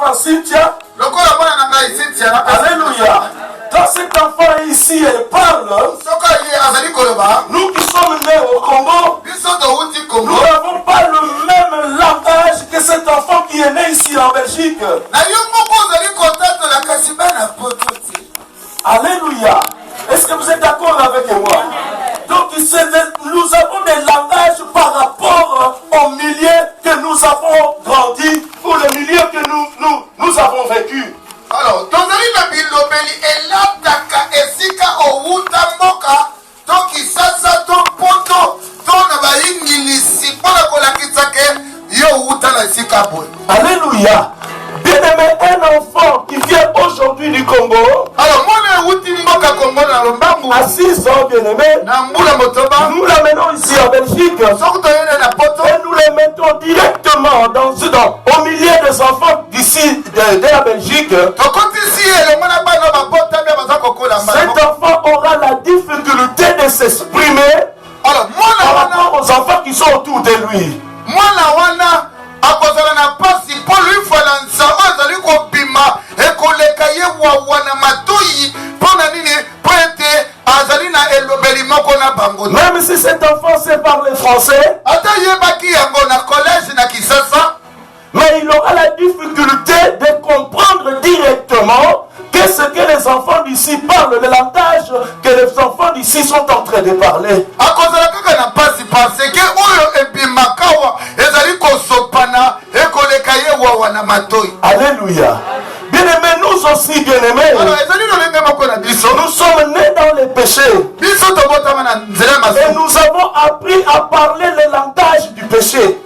enfant Cynthia. Alléluia. Quand cet enfant ici elle parle, nous qui sommes nés au Congo, nous n'avons pas le même langage que cet enfant qui est né ici en Belgique. Alléluia. Est-ce que vous êtes d'accord avec moi? Donc nous avons des langages par rapport au milieu que nous avons grandi ou le milieu que nous avons vécu. Alors, tozali na bilobeli elataka esika outa mboka to kisasa to poto to na bayingilisi mpona kolakisa ke yo outa na esika boye. Alléluia. Bien-aimé, un enfant qui vient aujourd'hui du Congo, alors moi outi mboka Congo na lombangu à 6 ans, bien-aimé, na mbula motoba, nous l'amenons ici en Belgique et nous les mettons directement au milieu des enfants d'ici de la Belgique. Cet enfant aura la difficulté de s'exprimer par rapport aux enfants qui sont autour de lui. Même si cet enfant sait parler français, mais il aura la difficulté de comprendre directement qu'est-ce que les enfants d'ici parlent, le langage que les enfants d'ici sont en train de parler. Alléluia. Bien-aimés, nous aussi, bien-aimés, nous sommes nés dans les péchés. Et nous avons appris à parler le langage du péché.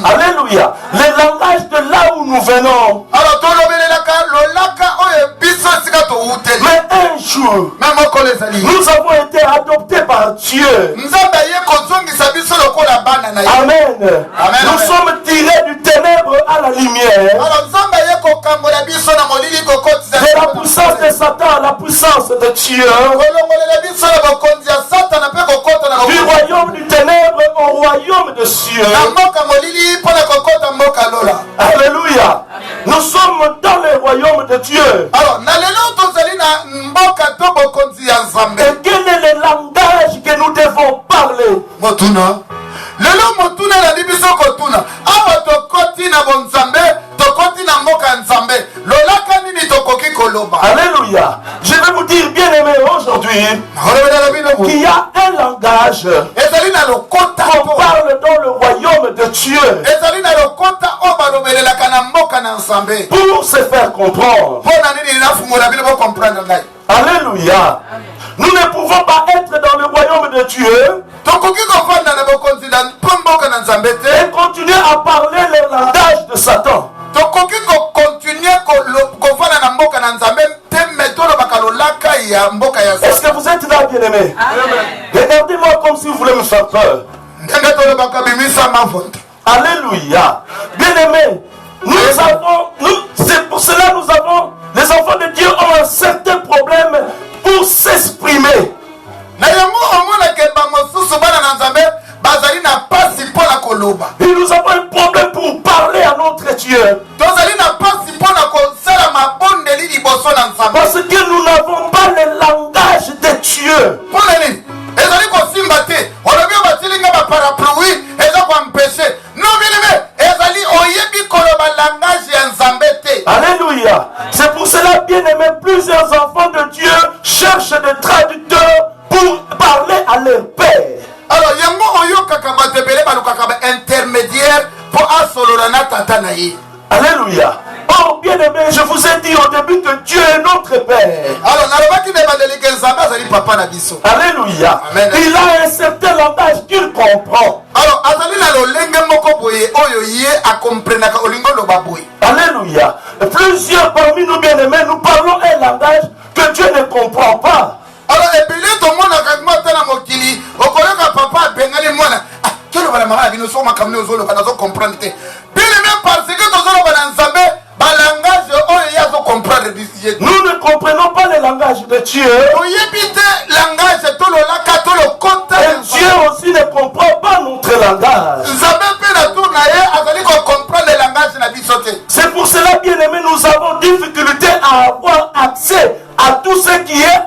Alléluia. Le langage de là où nous venons. Mais un jour, nous avons été adoptés par Dieu. Amen. Nous sommes tirés du ténèbre à la lumière. De la puissance de Satan à la puissance de Dieu. Du royaume du ténèbre au royaume de Dieu. Alléluia. Nous sommes dans le royaume de Dieu. Et quel est le langage que nous devons parler? Lelo motuna na libiso kotuna awa tokoti na bonzambe tokoti na mboka nzambe lolaka nini tokoki koloba. Alléluia. Je vais vous dire, bien aimé, aujourd'hui qu'il y a un langage qu'on parle dans le royaume de Dieu pour se faire comprendre. Alléluia. Nous ne pouvons pas être dans le royaume de Dieu et continuer à parler le langage de Satan. Est-ce que vous êtes là, bien-aimés? Regardez-moi comme si vous voulez me faire peur. Alléluia. Bien-aimés, c'est pour cela que nous avons, les enfants de Dieu ont un certain problème pour s'exprimer. Et nous avons un problème pour parler à notre Dieu. Parce que nous n'avons pas le langage de Dieu. Alléluia. C'est pour cela, bien-aimé, plusieurs enfants de Dieu cherchent des traducteurs pour parler à leur père. Alors, intermédiaire pour asolorana tatanaï. Alléluia. Oh, bien-aimé, je vous ai dit au début que Dieu est notre Père. Alléluia. Amen. Il a un certain langage qu'il comprend. Alléluia. Plusieurs parmi nous, bien-aimés, nous parlons un langage que Dieu ne comprend pas. Alors, nous ne comprenons pas le langage de Dieu. Et Dieu aussi ne comprend pas notre langage. là, bien aimé, nous avons difficulté à avoir accès à tout ce qui est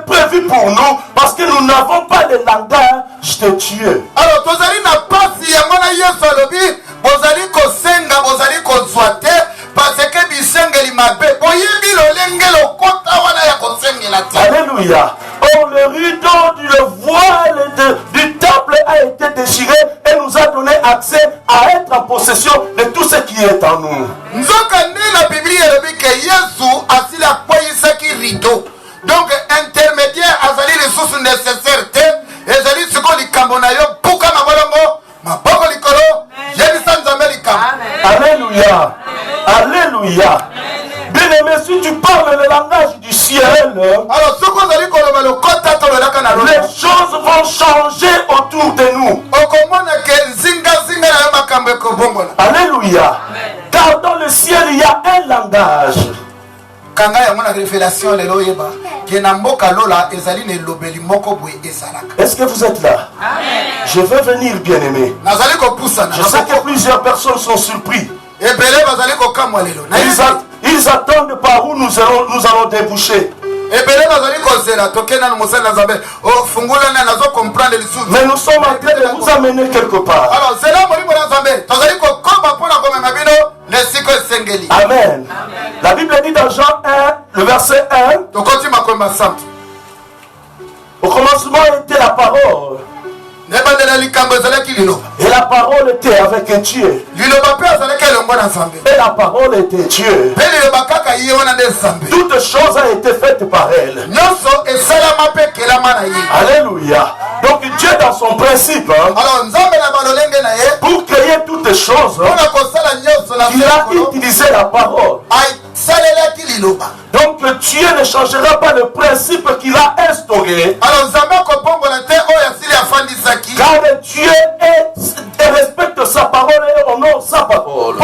prévu pour nous parce que nous n'avons pas de langage de Dieu. Alors, tozali na pasi ya mwana Yesu alobi, bozali kosenga, bozali kozwate, parce que bisengeli mabe, boyebi lolenge lokota wana ya kosengela te. Alléluia. Oh, le rideau du voile du temple a été déchiré et nous a donné accès à être en possession de tout ce qui est en nous. Nzoka nde la Bible elobi ke Yesu asili akweyisaki rideau. Donc intermédiaire azali lisusu nécessaire te, ezali siko likambo na yo puka na bolongo, maboko likolo, yebisa Nzambe likambo. Alléluia. Alléluia. Bien-aimé, si tu parles le langage du ciel, alors les choses vont changer autour de nous. Alléluia. Car dans le ciel, il y a un langage. Est-ce que vous êtes là? Je vais venir, bien-aimé. Je sais que plusieurs personnes sont surpris. Ils attendent par où nous allons déboucher. Mais nous sommes en train de vous amener quelque part. Amen. La Bible dit dans Jean 1, le verset 1, au commencement était la parole. Et la parole était avec Dieu. Et la parole était Dieu. Toute chose a été faite par elle. Alléluia. Donc Dieu dans son principe, pour créer toutes choses, il a utilisé la parole. Donc Dieu ne changera pas le principe qu'il a instauré. Car Dieu respecte sa parole et honore sa parole.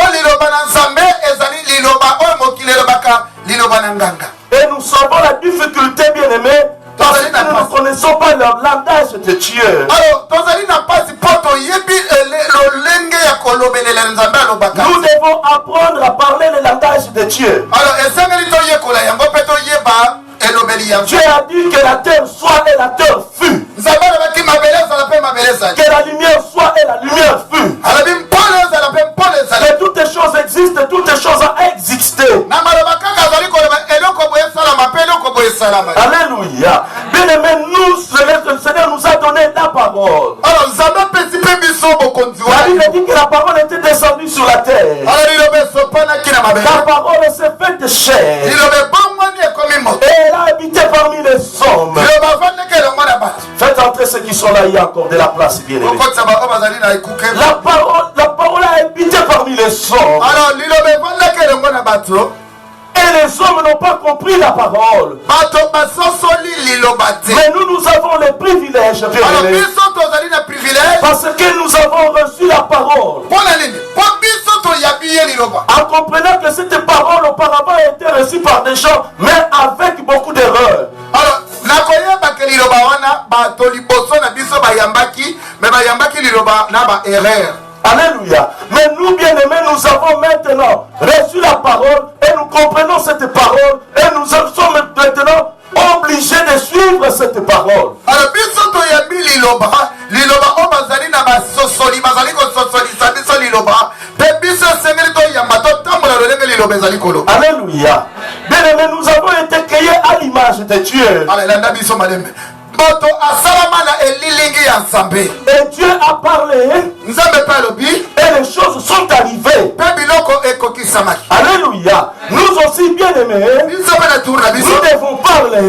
Et nous savons la difficulté, bien aimé, parce que nous ne connaissons pas le langage de Dieu. Nous devons apprendre à parler le langage de Dieu. Dieu a dit que la terre soit et la terre fut. Que la lumière soit et la lumière fut. Que toutes les choses existent, toutes les choses ont existé. Alléluia. Bien aimé, le Seigneur nous a donné la parole. La Bible dit que la parole était descendue sur la terre. La parole s'est faite chair. Et elle a habité parmi les hommes. Faites entrer ceux qui sont là, il y a encore de la place, bien aimé. La parole a habité parmi les hommes. Et les hommes n'ont pas compris la parole. Mais nous avons les privilèges, bien aimé. Parce que nous avons reçu la parole. En comprenant que cette parole auparavant était reçue par des gens, mais avec beaucoup d'erreurs. Alléluia. Mais nous, bien-aimés, nous avons maintenant reçu la parole et nous comprenons cette parole et nous sommes maintenant obligés de suivre cette parole. Alléluia. Bien-aimés, nous avons été créés à l'image de Dieu. Et Dieu a parlé et les choses sont arrivées. Alléluia. Nous aussi, bien aimés, nous devons parler et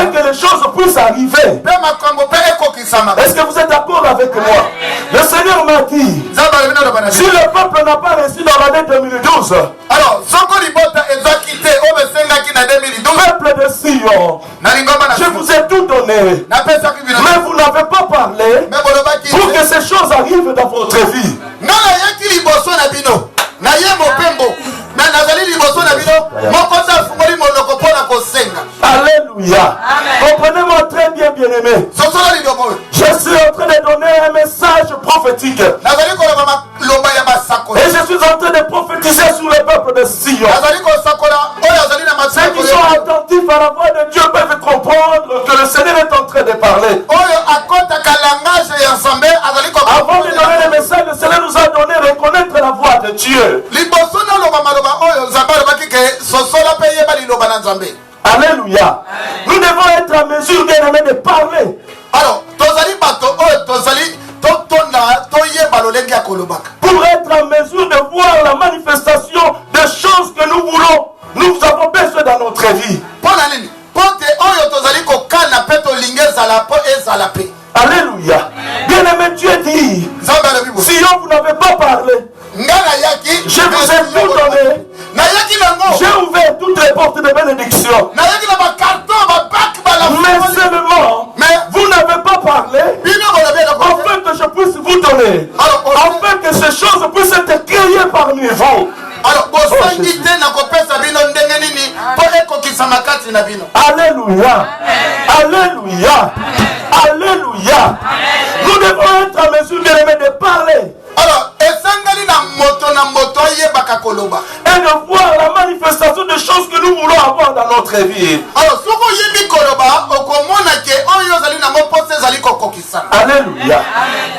que les choses puissent arriver. Est-ce que vous êtes d'accord avec moi? Le Seigneur m'a dit, si le peuple n'a pas reçu dans l'année 2012, peuple de Sion, je vous ai tout donné, mais vous n'avez pas parlé pour que ces choses arrivent dans votre vie. Alléluia. Comprenez-moi très bien, bien-aimé. Je suis en train de donner un message prophétique. Et je suis en train de prophétiser sur le peuple de Sion. azali kosakola oyo azali na Ceux qui mateko sont attentifs à la voix de Dieu peuvent comprendre que le Seigneur est en train de parler. oyo akotaka langage ya nzambe azali Avant de donner le message, le Seigneur nous a donné de reconnaître la voix de Dieu. liboso naloba maloba oyo nzambe alobaki ke sosola mpe yeba liloba na nzambe. Alléluia. Nous devons être en mesure, bien aimés, de parler. Alors tozali bato oyo tozali totonda toyeba lolenge ya kolobaka Pour être en mesure de voir la manifestation des choses que nous voulons, nous avons besoin dans notre vie. mpo na nini mpo te oyo tozali kokana mpe tolingi ezala mpo ezala mpe. Alléluia. Bien aimé, Dieu dit, nzambe alobi bo si vous n'avez pas parlé, nga nayaki je vous ai tout donné. nayaki nango J'ai ouvert toutes les portes de bénédiction. nayaki na bakarton babaki Mais seulement, vous n'avez pas parlé afin que je puisse vous donner. Afin que ces choses puissent être créées parmi vous. alors bosangi te na kopesa bino ndenge nini mpo ekokisama kati na bino. Alléluia. Alléluia. Alléluia. Nous devons être en mesure, bien aimés, de parler. Alors esengeli na moto ayebaka koloba Et de voir la manifestation des choses que nous voulons avoir dans notre vie. alors soki oyebi koloba okomona ke oyo ozali nango mposa ezali kokokisana. Alléluia.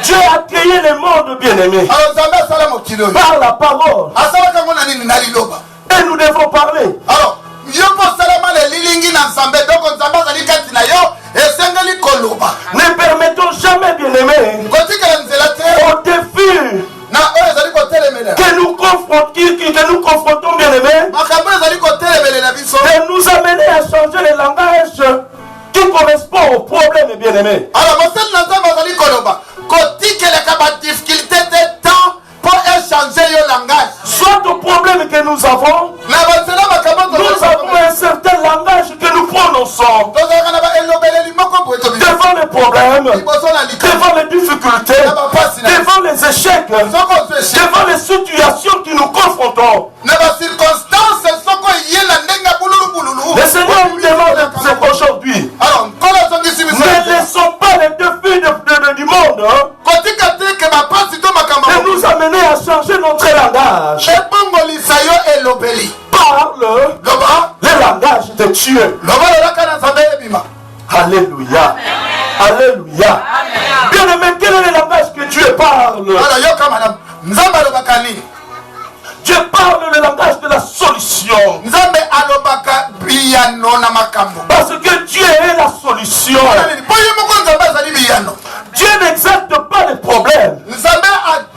Dieu a créé le monde, bien aimé, alors nzambe asala mokili oyo par la parole. asalaka ngo na nini na liloba. Et nous devons parler. alors yo mpo osalama lelilingi na nzambe donc nzambe azali kati na yo esengeli koloba. Ne permettons jamais, bien aimé, kotikela nzela te au défi na oyo ezali kotelemela que nous confrontons, bien aimé, makambo ezali kotelemelela biso de nous amener à changer le langage qui correspond au problème, bien aimé. alors mosali na nzambe azali koloba kotikelaka badifficulté te temps mpo échanger yo langage Soit au problème que nous avons, na banzela makambo nous avons un certain langage que nous prononçons tozalaka na baelobeleli moko boye tobi devant les problèmes, liboso na likambo devant les difficultés, na bapasi na devant les échecs, soko ozoeshe devant les situations qui nous confrontons. na bacirconstance soko eye na ndenge ya bululubululu. Le Seigneur nous demande aujourd'hui, alors nkolo azongisi biso ne laissons pas les défis du monde kotika te ke bapasi to makambo de nous amener à changer notre langage. ebongolisa yo elobeli Parle loba le langage de Dieu. loba lolaka na nzambe ebima. Alléluia. Alléluia. Bien aimé, quel est le langage que Dieu parle? alors yoka madame nzambe alobaka nini? Dieu parle le langage de la solution. nzambe alobaka biyano na makambo. Parce que Dieu est la solution. mpo ye moko nzambe azali biyano. Dieu n'exalte pas les problèmes. nzambe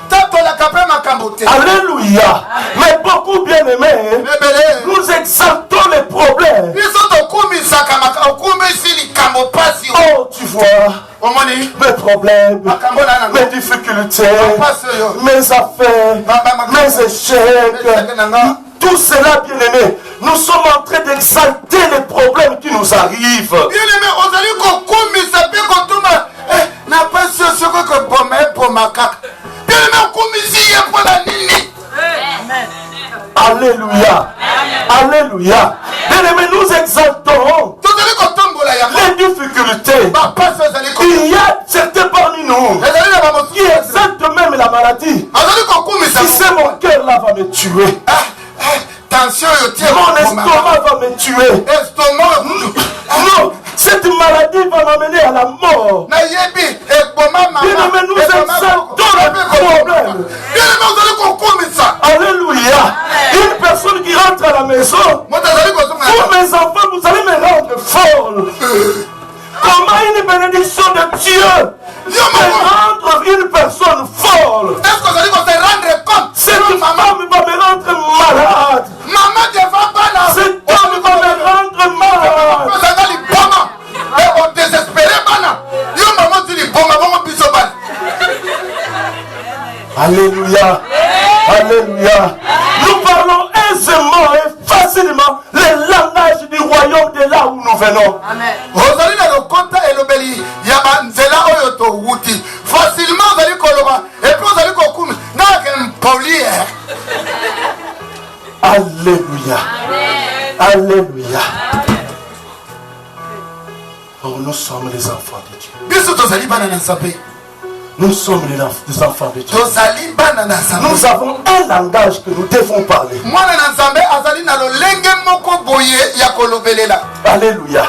atatolaka mpe makambo te. Alléluia. Mais beaucoup, bien aimés, ebele nous exaltons les problèmes. biso tokumisaka okumisi likambo pasi Oh, tu vois, omoni mes problèmes, makambo na nango mes difficultés, pasi oyo mes affaires, mes échecs. Tout cela, bien aimé, nous sommes en train d'exalter les problèmes qui nous arrivent. bien-aimé ozali kokumisa mpe kotuma na pasi oyo soki koboma eboma kaka. bien-aimé okumisi ye mpo na nini? Alléluia. Alléluia. Bien aimé, nous exaltons tozali kotombola yango les difficultés. bapasi ozali Il y a certains parmi nous ezali na qui bamosusu exaltent même la maladie. azali kokumisa Si c'est mon cœur là va me tuer, tension oyo tie mon estomac va me tuer. estomac Non, cette maladie va m'amener à la mort. nayebi eboma mama Bien-aimé, nous exaltons les problèmes. bien-aimé ozali kokumisa Alléluia. Une personne qui rentre à la maison, moto azali kozonga vous mes enfants, vous allez me rendre folle. Comment une bénédiction de Dieu yo peut moko rendre une personne folle? est-ce que ozali kose rendre compte Cette femme va me rendre malade. mama deva bana Cet homme va me rendre malade. ozanga liboma e odésespéré bana yo mama ti liboma bongo biso bana. Alléluia. Alléluia. Nous parlons aisément et facilement les langages du royaume de là où nous venons. ozali na lokota elobeli ya banzela oyo towuti facilement ozali koloba epuis ozali kokumi nake mpoliere. Alléluia. Alléluia. Oh, nous sommes les enfants de Dieu. biso tozali bana na nzambe. Nous sommes des enfants de Dieu. tozali bana na nzambe. Nous avons un langage que nous devons parler. Mwana na nzambe azali na lolenge moko boye ya kolobelela. Alléluia.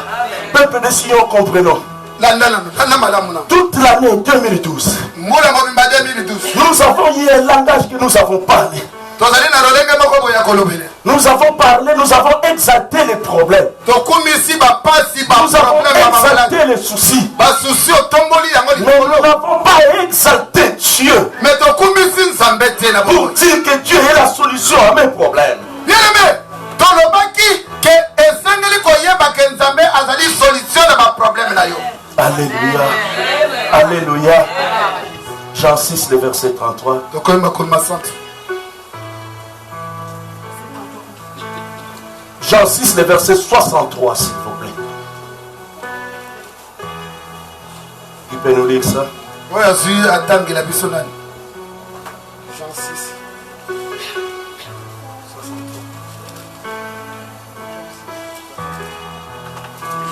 Peuple de Sion, comprenons. Toute l'année 2012, nous avons eu un langage que nous avons parlé. Nous avons parlé, nous avons exalté les problèmes. Nous avons exalté les soucis. Mais nous n'avons pas exalté Dieu pour dire que Dieu est la solution à mes problèmes. Alléluia. Alléluia. Jean 6, le verset 33. Jean 6, le verset 63, s'il vous plaît. Qui peut nous lire ça? Jean 6.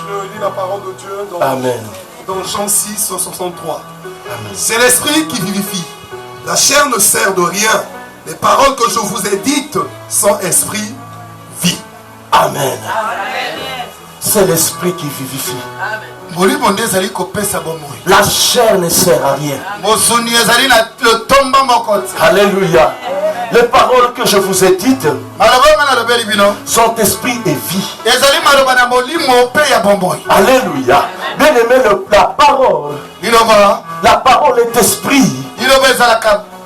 Je lis la parole de Dieu Amen. Dans Jean 6, 63. Amen. C'est l'esprit qui vivifie. La chair ne sert de rien. Les paroles que je vous ai dites sont esprit, vie. Amen. C'est l'esprit qui vivifie. La chair ne sert à rien. Alléluia. Les paroles que je vous ai dites sont esprit et vie. Alléluia. Bien aimé, la parole est esprit.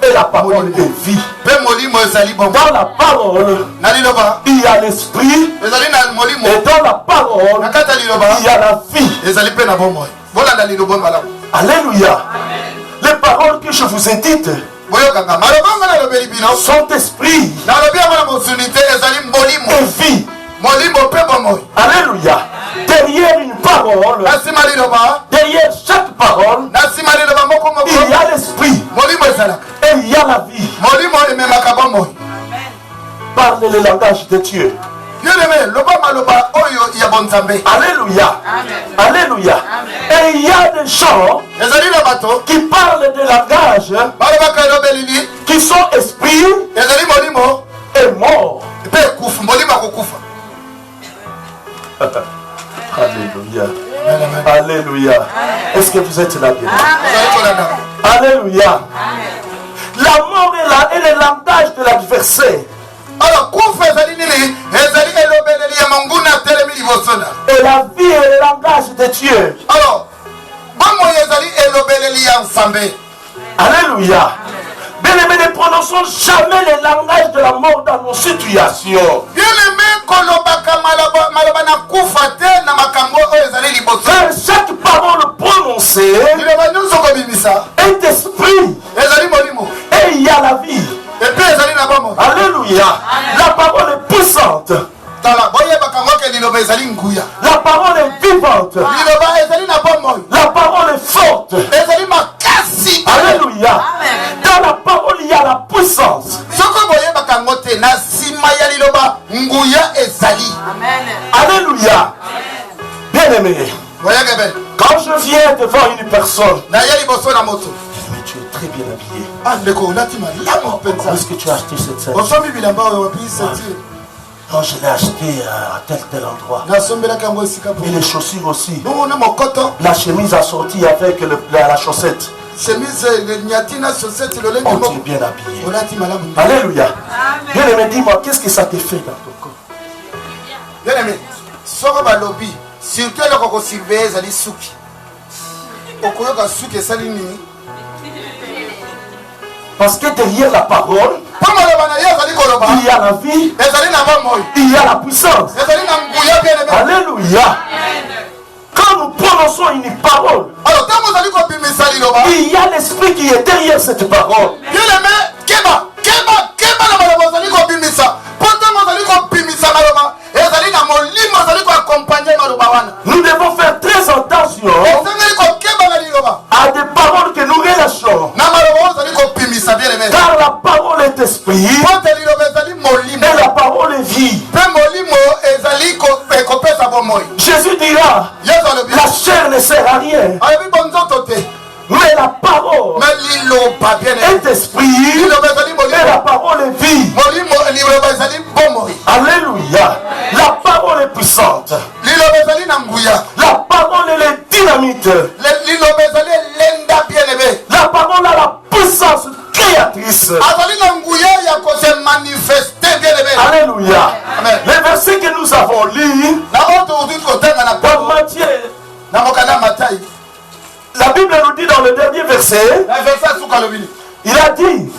Et la parole est vie. Dans la parole, il y a l'esprit. Et dans la parole, il y a la vie. Alléluia. Les paroles que je vous ai dites sont esprit et vie. Alléluia. Derrière une parole, derrière chaque parole, il y a l'esprit et il y a la vie. Parlez le langage de Dieu. Alléluia. Alléluia. Et il y a des gens qui parlent de langage qui sont esprits et morts. Alléluia. Alléluia. Est-ce que vous êtes là bien? Alléluia. La mort est le langage de l'adversaire. Et la vie est le langage de Dieu. Alléluia. Bien aimé, ne prononçons jamais le langage de la mort dans nos situations. Car chaque parole prononcée est esprit. Et il y a la vie. Alléluia. La parole est puissante. La parole est vivante. La parole est forte. Alléluia. Dans la parole, il y a la puissance. Alléluia. Bien aimé, quand je viens devant une personne, mais tu es très bien habillé. Où est-ce que tu as acheté cette scène? Non, je l'ai acheté à tel endroit. Et les chaussures aussi. La chemise assortie avec la chaussette. Oh, tu es bien habillé. Alléluia. Bien aimé, dis-moi, qu'est-ce que ça te fait dans ton corps? Bien aimé, surtout le coco surveille les souki. Parce que derrière la parole, il y a la vie, il y a la puissance. Alléluia. Quand nous prononçons une parole, il y a l'esprit qui est derrière cette parole. Nous devons faire très attention à des paroles que nous relâchons. Car la parole est esprit et la parole est vie. Jésus dira, la chair ne sert à rien, mais la parole parole mais liloba bien est esprit et la parole est vie. Alléluia. La parole est puissante. La parole elle est dynamite. La parole a la puissance créatrice. Alléluia. Les versets que nous avons lus dans Matthieu, la Bible nous dit dans le dernier verset, il a dit,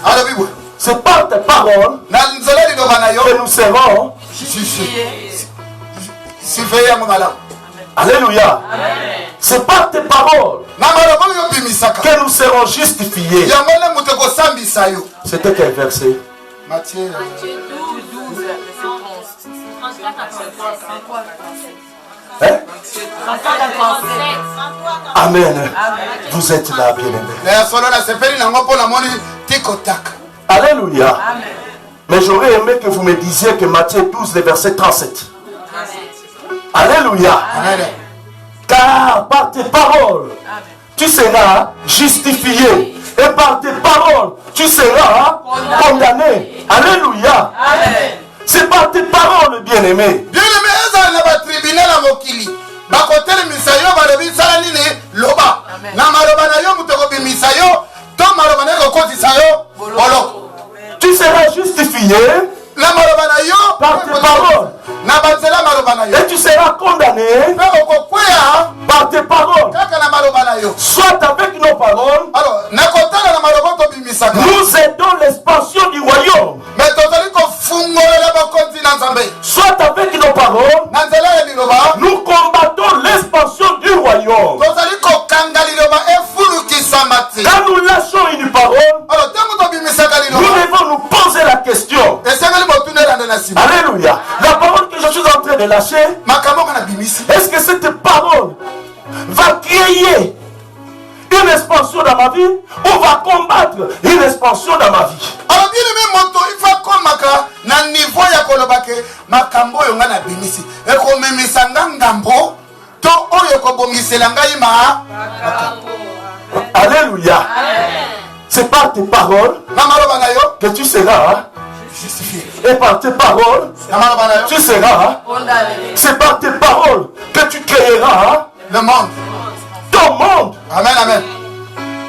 c'est par tes paroles que nous serons. Alléluia. C'est par tes paroles que nous serons justifiés. C'était quel verset? Matthieu 12, Hein? Amen. Vous êtes là, bien-aimés. Alléluia. Mais j'aurais aimé que vous me disiez que Matthieu 12, le verset 37. Alléluia. Car par tes paroles, tu seras justifié. Et par tes paroles, tu seras condamné. Alléluia. C'est par tes paroles, bien-aimé. Tu seras justifié par tes paroles. Et tu seras condamné par tes paroles. Soit avec nos paroles, nous aidons l'expansion du royaume. Soit avec nos paroles, nous combattons l'expansion du royaume. Quand nous lâchons une parole, nous devons nous poser la question. Alléluia. La parole que je suis en train de lâcher, est-ce que cette parole va créer une expansion dans ma vie ou va combattre une expansion dans ma vie? Alléluia. C'est par tes paroles que tu seras justifié. Et par tes paroles, tu seras. C'est par tes paroles que tu créeras le monde. Ton monde. Amen, amen.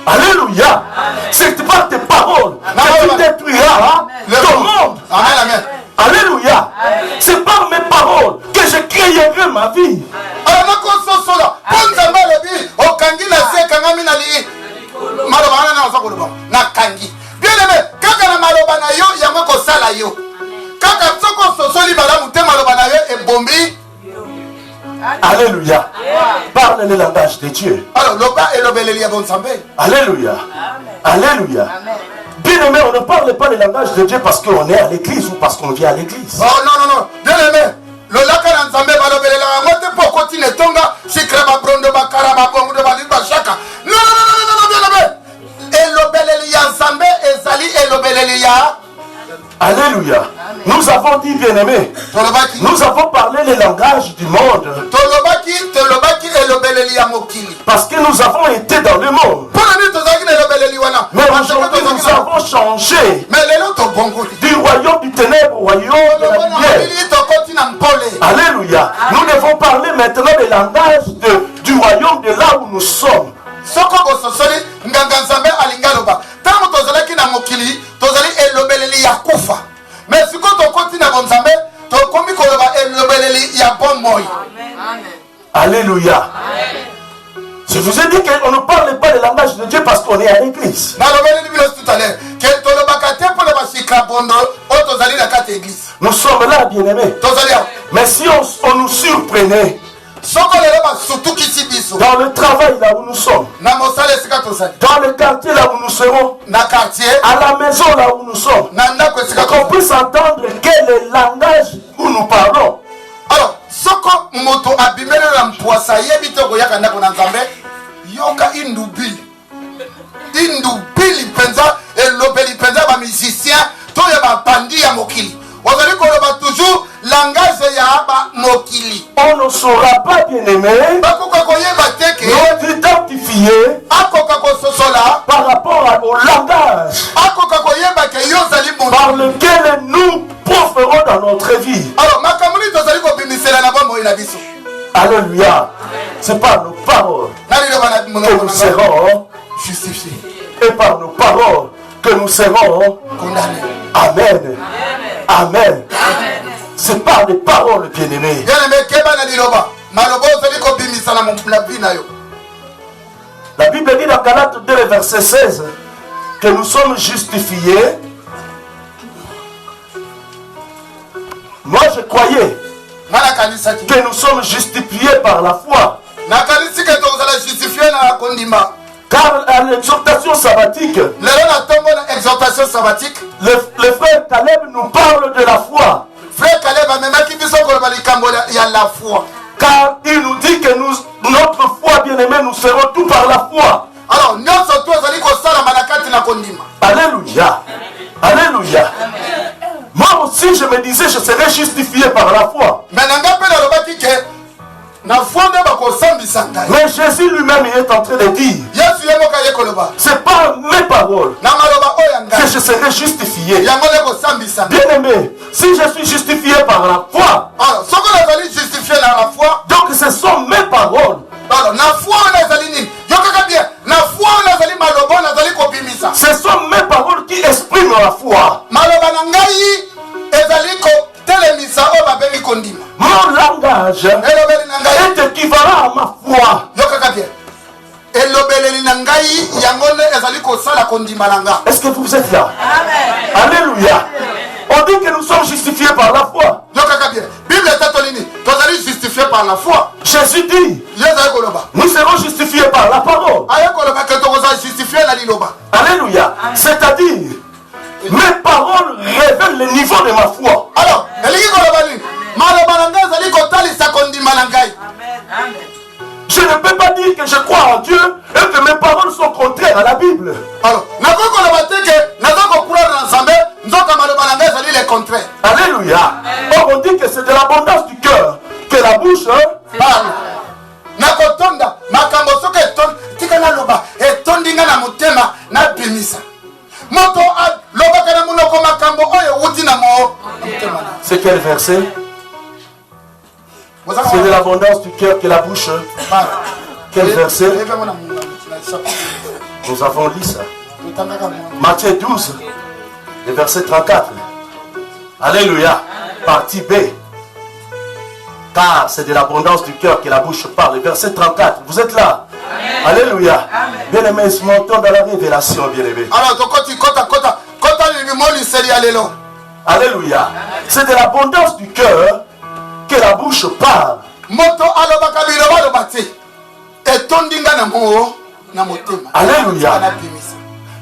Alléluia. C'est par tes paroles que tu détruiras ton monde. Amen, amen. Alléluia. C'est par mes paroles que je créerai ma vie. Bien aimé, quand on a maloba na yo, il y a un kosala yo. Quand on a soli bala mouté maloba na yo et bombi. Alléluia. Parle le langage de Dieu. Alors, l'oba et l'obélélia bon sambé. Alléluia. Alléluia. Bien aimé, on ne parle pas le langage de Dieu parce qu'on est à l'église ou parce qu'on vient à l'église. Oh non, non, non. Bien aimé. Le lac à l'ensemble va l'obélélia. Moi, t'es pour continuer tonga. Si crève brondo bakara babongo de balit bachaka. Non, non, non, non, non, bien aimé. Et l'obélélia ensemble et Zali et l'obélélia. Alléluia. Nous avons dit, bien-aimés, nous avons parlé le langage du monde. Parce que nous avons été dans le monde. Mais aujourd'hui, nous avons changé du royaume du ténèbre au royaume de la lumière. Alléluia. Nous devons parler maintenant le langage du royaume de là où nous sommes. Mais si on continue à bonzambe, tu commis qu'on va elobeleli, il y a bon moi. Alléluia. Je vous ai dit qu'on ne parle pas le langage de Dieu parce qu'on est à l'église. Nous sommes là, bien-aimés. Mais si on nous surprenait dans le travail là où nous sommes, dans le quartier là où nous serons, à la maison là où nous sommes, qu'on puisse entendre quel langage où nous parlons. Alors, soko moto abimele la mpwasa yebito yaka ndako na nzambe yoka indubili penza elobeli penza ba musicien to ya ba bandi ya mokili wazali koloba toujours langage ya ba mokili. On ne saura pas, bien aimé, bakoka koyeba teke nous identifier akoka kososola par yo ozali moto. par lequel nous proférons dans notre vie. Alors makambo nini tozali kobimisela na bomoi na biso. Alléluia. C'est par nos paroles Nani loba na que monoko nous na ngai? serons, Justifié. et par nos paroles que nous serons. Condamné. Amen. Amen. C'est par les paroles, bien-aimés. Bien-aimé keba na liloba. Maloba ozali kobimisala na vie na yo. La Bible dit dans Galates 2, verset 16, que nous sommes justifiés. Moi, je croyais Ngana kanisa ki. que nous sommes justifiés par la foi. Na kanisa ke tozala justifié na kondima. Car à l'exhortation sabbatique, Lelo na tombo na exhortation sabbatique. le frère Caleb nous parle de la foi. Frère Caleb amemaki biso koloba likambo ya la foi. Car il nous dit que notre foi, bien-aimés, nous serons tout par la foi. Alors nyonso tu ozali kosala manakati na kondima. Alléluia. Alléluia. Moi aussi, je me disais, je serais justifié par la foi. Mais nanga pe nalobaki ke na foi nde bakosambisa ngai. Mais Jésus lui-même il est en train de dire, Yesu ye moka ye koloba. c'est par mes paroles Na maloba oyo ya que ngai. je serai justifié. Yango nde kosambisa ngai. Bien-aimé, si je suis justifié par la foi, Alors soko nazali justifié na la foi. donc ce sont mes paroles. Alors na foi oyo nazali nini? Yo kaka bien. Na foi oyo nazali maloba oyo nazali kobimisa. Ce sont mes paroles qui expriment la foi. Maloba na ngai ezali kotelemisa oyo babengi kondima. Mon langage Elobeli na ngai. est équivalent à ma foi. Yo kaka bien. Elobeleli na ngai yango nde ezali kosala kondima na nga. Est-ce que vous êtes là? Alléluia. On dit que nous sommes justifiés par la foi. Yo kaka bien. Bible etatoli nini? Tozali justifié par la foi. Jésus dit, Ye ezali koloba. nous serons justifiés par la parole. Aye koloba ke tokozala justifié na liloba. Alléluia. C'est-à-dire, mes paroles révèlent le niveau de ma foi. Alors, elingi koloba nini? Maloba na ngai ezali kotalisa kondima na ngai. Je ne peux pas dire que je crois en Dieu et que mes paroles sont contraires à la Bible. Alors, nakoki koloba te ke naza kokurana na nzambe nzoka maloba na ngai ezali le contraire. Alléluia. Or, on dit que c'est de l'abondance du cœur que la bouche Parle. Nakotonda makambo soki etondi tika naloba etondi nga na motema nabimisa. Moto alobaka na monoko makambo oyo ewuti na motema na. C'est quel verset? Bozaka C'est de wana? l'abondance du cœur que la bouche. Parle. Quel verset? Leve mwana mungu na chapitre. Nous avons lu ça. Totangaka mwana. Matthieu 12, le verset 34. Alléluia. Partie B. Car c'est de l'abondance du cœur que la bouche parle. Le verset 34. Vous êtes là? Alléluia. Bien-aimés, montons dans la révélation, bien-aimés. Alors tokoti kota limoliseli ya lelo. Alléluia. C'est de l'abondance du cœur que la bouche parle. Moto alobaka biloba aloba te etondi nga na motema. Alléluia. Anabimisa.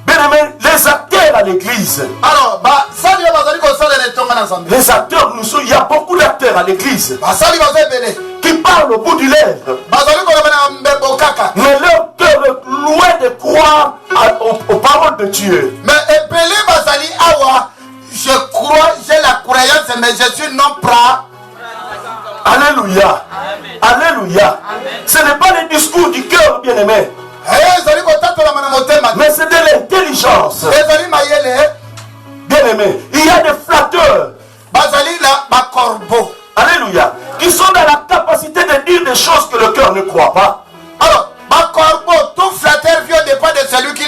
Bien-aimés, les acteurs à l'église. Alors basali oyo bazali kosalela etonga na nzambe. Les acteurs, il y a beaucoup d'acteurs à l'église Basali baza ebele. qui parlent au bout du lèvre. Bazali koloba na mbembo kaka. Mais leur cœur est loin de croire aux paroles de Dieu. Mais epele bazali awa, je crois, j'ai la croyance, mais je suis non prêt. Alléluia. Alléluia. Ce n'est pas le discours du cœur, bien-aimé, Ezali kotatola mana motema. mais c'est de l'intelligence. Ezali mayele, Bien-aimé, il y a des flatteurs, bazali la bakorbo. alléluia, qui sont dans la capacité de dire des choses que le cœur ne croit pas. Alors, bakorbo, tout flatteur vient dépend de celui qui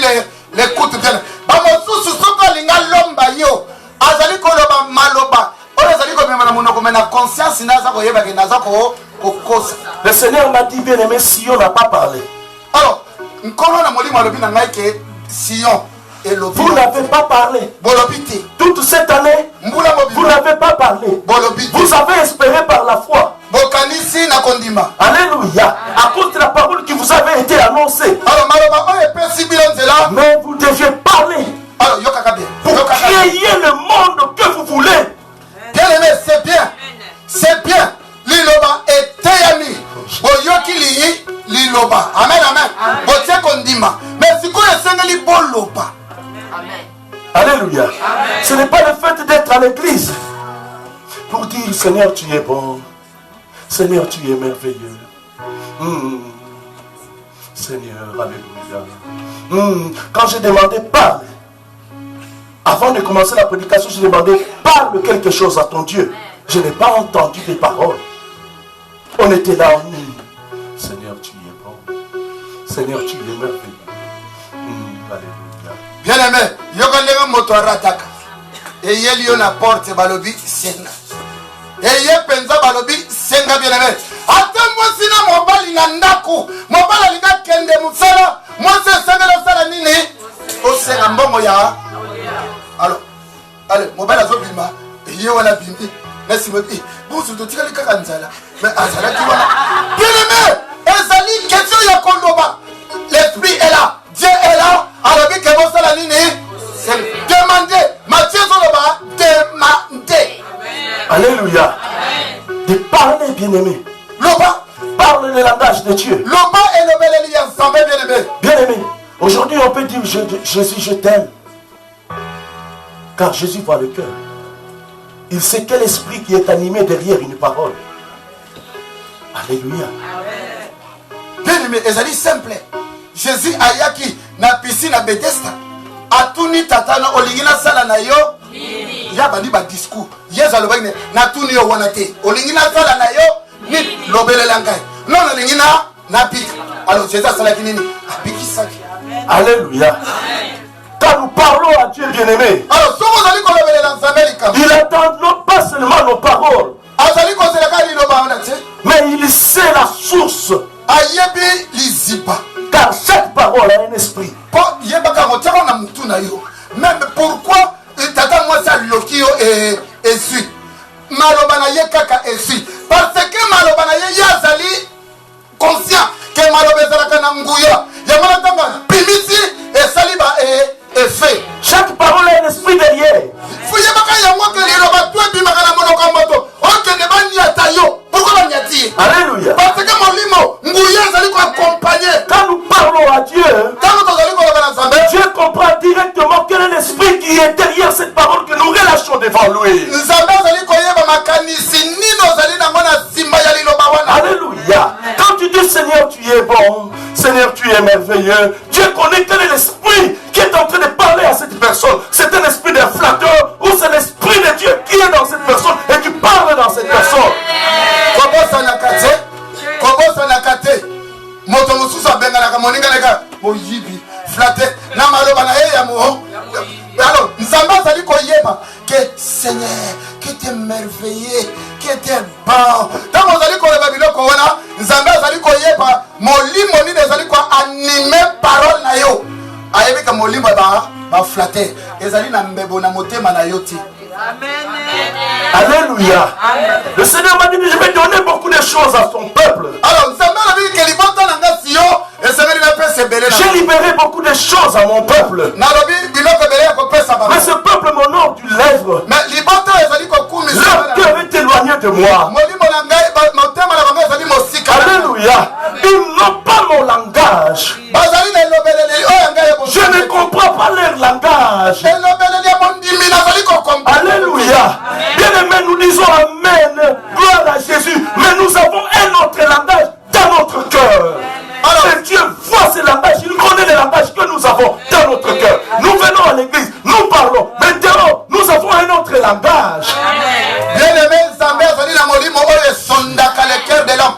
l'écoute bien. Bamosusu soko linga lomba yo. Azali koloba maloba. Oyo azali komema na monoko mena conscience naza koyeba ke naza kokosa. Le Seigneur m'a dit, bien-aimé, si on n'a pas parlé, Alors, nkolo na molimo alobi na ngai ke Sion elobi. vous n'avez pas parlé. Bolobi te. Toute cette année, Mbula vous mobima. n'avez pas parlé. Bolobi te. Vous avez espéré par la foi. Bokanisi na kondima. Alléluia. À cause de la parole qui vous avait été annoncée. Alors maloba oyo epesi bilo nzela. Mais vous deviez parler Alors yokaka bien. pour Yokaka bien. créer le monde que vous voulez. Bien aimé, c'est bien. C'est bien. Liloba eteyami. Boyoki li liloba. Amen, amen. Botie kondima. Mais sikoyo esengeli boloba. Alléluia. Ce n'est pas le fait d'être à l'église pour dire Seigneur, tu es bon. Seigneur, tu es merveilleux. Seigneur, alléluia. Quand j'ai demandé parle, Avant de commencer la prédication, je demandais, parle quelque chose à ton Dieu. Je n'ai pas entendu des paroles. On était là, on dit, Seigneur, tu es bon. Seigneur, tu es merveilleux. Alléluia. Bien-aimé, yokandenga moto arataka. Et yeli yo na porte balobi senga. Et ye penza balobi senga bien-aimé. Ata mwasi na mobali na ndako. Mobali alinga kende musala. Mwasi senga na sala nini? O senga mbongo ya. Alors, allez, mobali azobima. Et ye wana bimbi. Merci beaucoup. Bon, c'est tout tika lika nzala. Mais azala ki wana. Bien-aimé, ezali question ya kondoba. L'esprit est là. Dieu est là. Alors, que vous la ligne, c'est demander. Matthieu Zoloba, demander. Alléluia. De parler, bien-aimé. Loba. Parle le langage de Dieu. Loba et le bel lien ensemble, bien-aimé. Bien-aimé. Aujourd'hui, on peut dire Jésus, je t'aime. Car Jésus voit le cœur. Il sait quel esprit qui est animé derrière une parole. Alléluia. Bien-aimé, ezali simple. Jésus ayaki na piscine à Bethesda. Atuni tatana olingina sala na yo. Ya bandi ba discours. Yeza lobane na tuni yo wanate. Olingina sala na yo ni lobelela ngai. Non olingina na pik. Alors Jésus sala kinini? Apiki saki. Alléluia. Quand nous parlons à Dieu bien-aimé, alors si vous allez lobelela nzambe il attend non pas seulement nos paroles, azali ko sela kali loba wanate. mais il sait la source. Ayebi liziba. Car chaque parole a un esprit. Même pourquoi tata moi ça lokio et suit. Malobana ye kaka et suit. Parce que malobana ye yazali conscient que malobezala kana nguya. Yamana tanga pimisi et saliba et fait. Chaque parole a un esprit derrière. Fouye baka yango que les roba toi bimaka na monoko moto. On te ne bani atayo. Pourquoi bani ati? Alléluia. Parce que mon limo nguya zali ko accompagner. Quand nous parlons à Dieu, Dieu comprend directement quel est l'esprit qui est derrière cette parole que nous relâchons devant lui. Alléluia. Quand tu dis Seigneur, tu es bon, Seigneur, tu es merveilleux, Dieu connaît quel est l'esprit qui est en train de parler à cette personne. C'est un esprit de flatteur ou c'est l'esprit de Dieu qui est dans cette personne et qui parle dans cette personne. Moto mususu abenga moninga neka moyibi flatter na maloba na ye ya mo. Alors nzamba azali koyeba que Seigneur que tu es merveilleux, que tu es bon. Tant azali koyeba biloko wana nzamba azali koyeba molimo ni azali ko animer parole na yo. Ayebi ka molimo ba flatter ezali na mbebo na motema na yo ti. Alléluia. Le Seigneur m'a dit que je vais donner beaucoup de choses à son peuple. Alors, j'ai libéré beaucoup de choses à mon peuple. Mais ce peuple m'honore du lèvre. Leur cœur est éloigné de moi. Alléluia. Ils n'ont pas mon langage. Je ne comprends pas leur langage. Alléluia. Bien-aimés, nous disons Amen. Gloire à Jésus. Mais nous avons un autre langage dans notre cœur. Alors, Dieu voit ces langages. Il connaît les langages que nous avons dans notre cœur. Nous venons à l'église. Nous parlons. Maintenant, nous avons un autre langage. Bien-aimés, Zambé, Zali, la Molimo, Oye, Sondaka, le cœur de l'homme.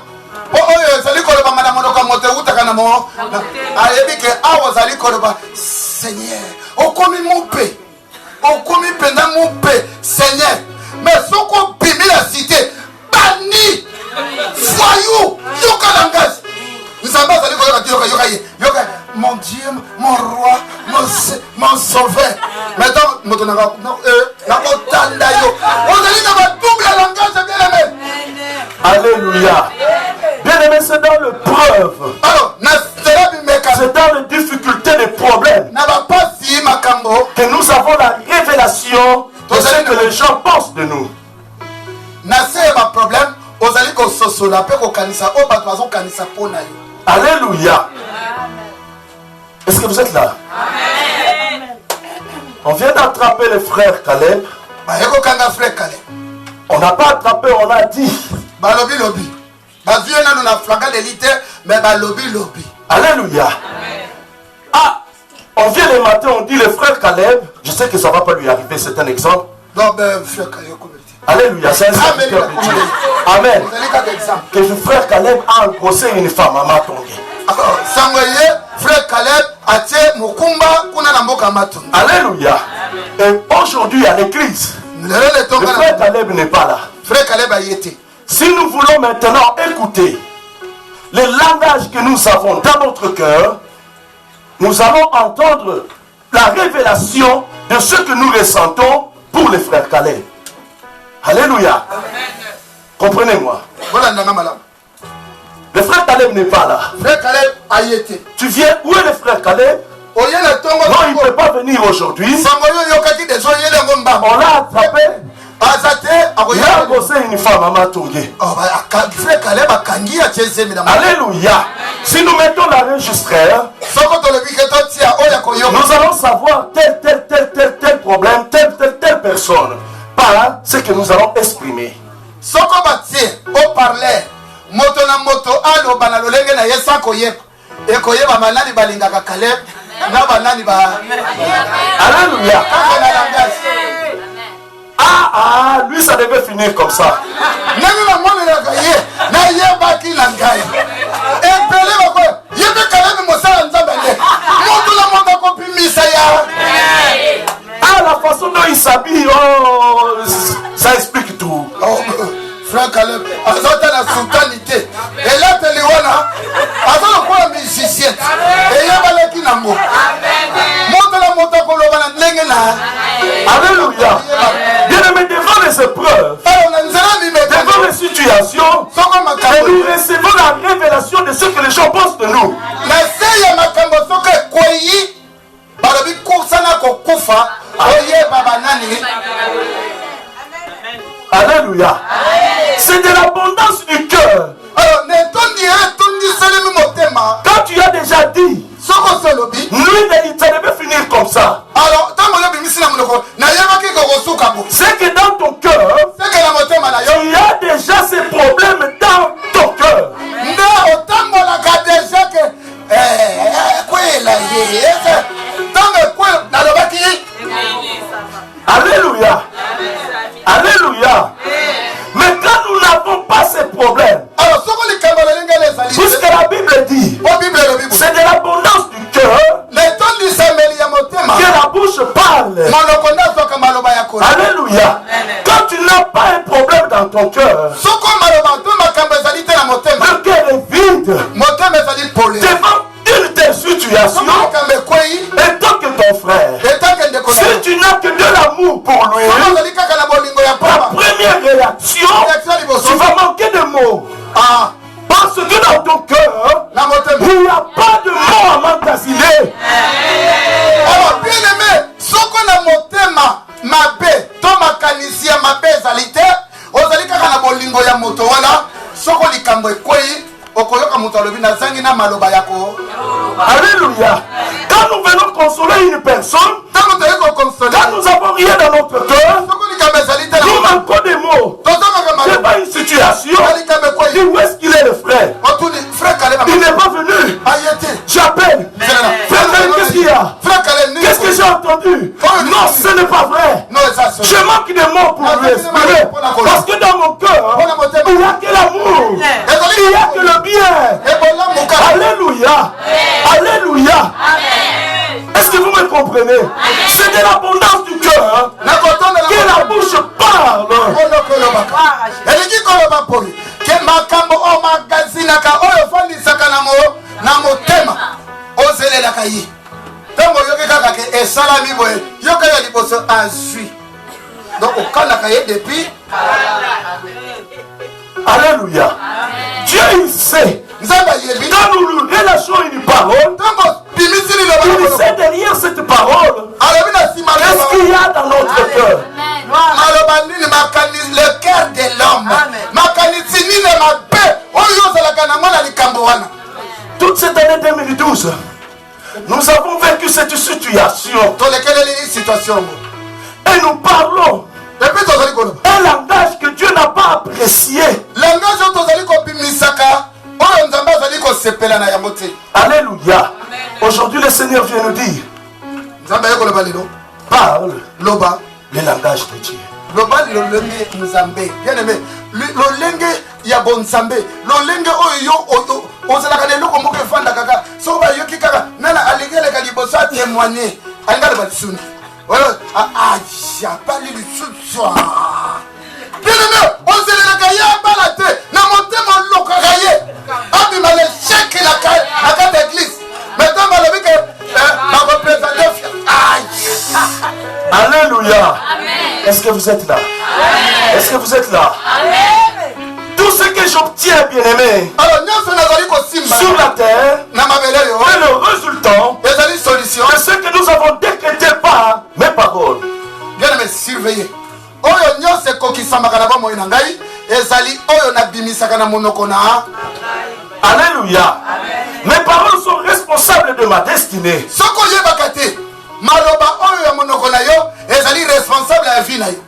Oye, Zali, Koloba, Madame Monoka, Moteouta, Kanamo. Ayebike, Awa, Zali, Koloba. Seigneur, Okomi Moupé. Okomi Penda Moupé. Seigneur. Mais ce qu'on bimi la cité, banni, voyou, yoka langage. Mon Dieu, mon roi, mon sauveur. Maintenant, on double langage, bien-aimé. Alléluia. Bien-aimé, c'est dans le preuve. Alors, c'est dans les difficultés, les problèmes que nous avons la révélation de ce que les gens pensent de nous. Alléluia. Est-ce que vous êtes là? Amen. On vient d'attraper le frère Caleb. On n'a pas attrapé, on a dit. Alléluia. Ah, on vient le matin, on dit le frère Caleb. Je sais que ça ne va pas lui arriver, c'est un exemple. Donc, frère Caleb, Alléluia, c'est un serviteur de Dieu. Amen. Que le frère Caleb a engrossé une femme à Matongue. Frère Caleb a été Mukumba kuna na mboka Matongue. Alléluia. Et aujourd'hui à l'église, le frère Caleb n'est pas là. Frère Caleb a été. Si nous voulons maintenant écouter le langage que nous avons dans notre cœur, nous allons entendre la révélation de ce que nous ressentons pour les frères Caleb. Alléluia. Comprenez-moi. Le frère Caleb n'est pas là. Frère Caleb a été. Tu viens, où est le frère Caleb? Non, il ne peut pas venir aujourd'hui. On l'a attrapé. Il a bossé une femme à Matongé. Alléluia. Si nous mettons l'enregistreur, nous allons savoir tel problème, telle personne. Par ce que nous allons exprimer. Soko batie au parler moto na moto alo bana lolenge na yesa koyeba e koyeba manani balingaka Caleb na banani ba. Alléluia. Lui ça devait finir comme ça. Nani na mwana na gaye na yeba ki na gaye e pele bako yebe Caleb mosala nzabane moto na moto ko pimisa ya. La façon dont il s'habille, ça explique tout. Frère Caleb, azota la sultanité. Et là, tu es là, azota quoi musicien. Et là, tu es là, alléluia. Bien-aimés, devant les épreuves, devant les situations, nous recevons la révélation de ce que les gens pensent de nous. Alléluia. C'est de l'abondance du cœur. Quand tu as déjà dit, lui, ça devait finir comme ça. C'est que dans ton cœur, il y a déjà ces problèmes dans ton cœur. Alléluia. Alléluia. Mais quand nous n'avons pas ces problèmes, puisque la Bible dit, c'est de l'abondance du cœur que la bouche parle. Alléluia. Quand tu n'as pas un problème dans ton cœur, le cœur est vide devant une telle situation. Et tant que ton frère, si tu n'as que de l'amour pour lui, la première réaction, tu vas manquer de mots. Parce que dans ton cœur, il n'y a pas de mots à m'entasiner. Alors, bien aimé, ce qu'on a motema, ma paix, ton macanicien, ma paix, zalité, ozalika kana bolingo ya moto wana, soko likambo ekoi, okoyoka moto alobi na zangi na maloba yako. Alléluia. Quand nous venons consoler une personne, quand nous n'avons rien dans notre cœur, nous manquons des mots. C'est pas une situation. Dis où est-ce qu'il est le frère? Il n'est pas venu. J'appelle. Frère, qu'est-ce qu'il y a? Qu'est-ce que j'ai entendu? Non, ce n'est pas vrai. Je manque de mots pour lui exprimer. Parce que dans mon cœur, il n'y a que l'amour. Il n'y a que le bien. Alléluia. Alléluia. Est-ce que vous me comprenez? C'est de l'abondance du cœur que la bouche parle. Alléluia. Dieu il sait. Quand nous nous relâchons une parole, il sait derrière cette parole qu'est-ce qu'il y a dans notre cœur. Le cœur de l'homme. Toute cette année 2012, nous avons vécu cette situation. Et nous parlons un langage que Dieu n'a pas apprécié. Alléluia. Aujourd'hui le Seigneur vient nous dire, parle langage de Dieu. Loba lolenge nzambe. Bien aimé. Lolenge ya bon nzambe. Lolenge oyo ozalaka na eloko moko efanda kaka. So ba yoki kaka nana alegele ka liboso a témoigner. Alingala ba tsuni. Voilà, ya pali litsutwa. Bien aimé, ozelelaka ya balate na motema lokaka ye. Abima le chèque la carte d'église. Maintenant malobi que la représentation. Alléluia. Est-ce que vous êtes là? Est-ce que vous êtes là? Tout ce que j'obtiens, bien-aimé, sur la terre, est le résultat de ce que nous avons décrété par mes paroles. Bien-aimé, surveillez. Oyo nyose kokisambaka na bomo na ngai ezali oyo na bimisaka na monoko na. Alléluia. Mes paroles sont responsables de ma destinée. Soko yebaka te maloba oyo ya monoko na yo ezali responsable ya vie na yo.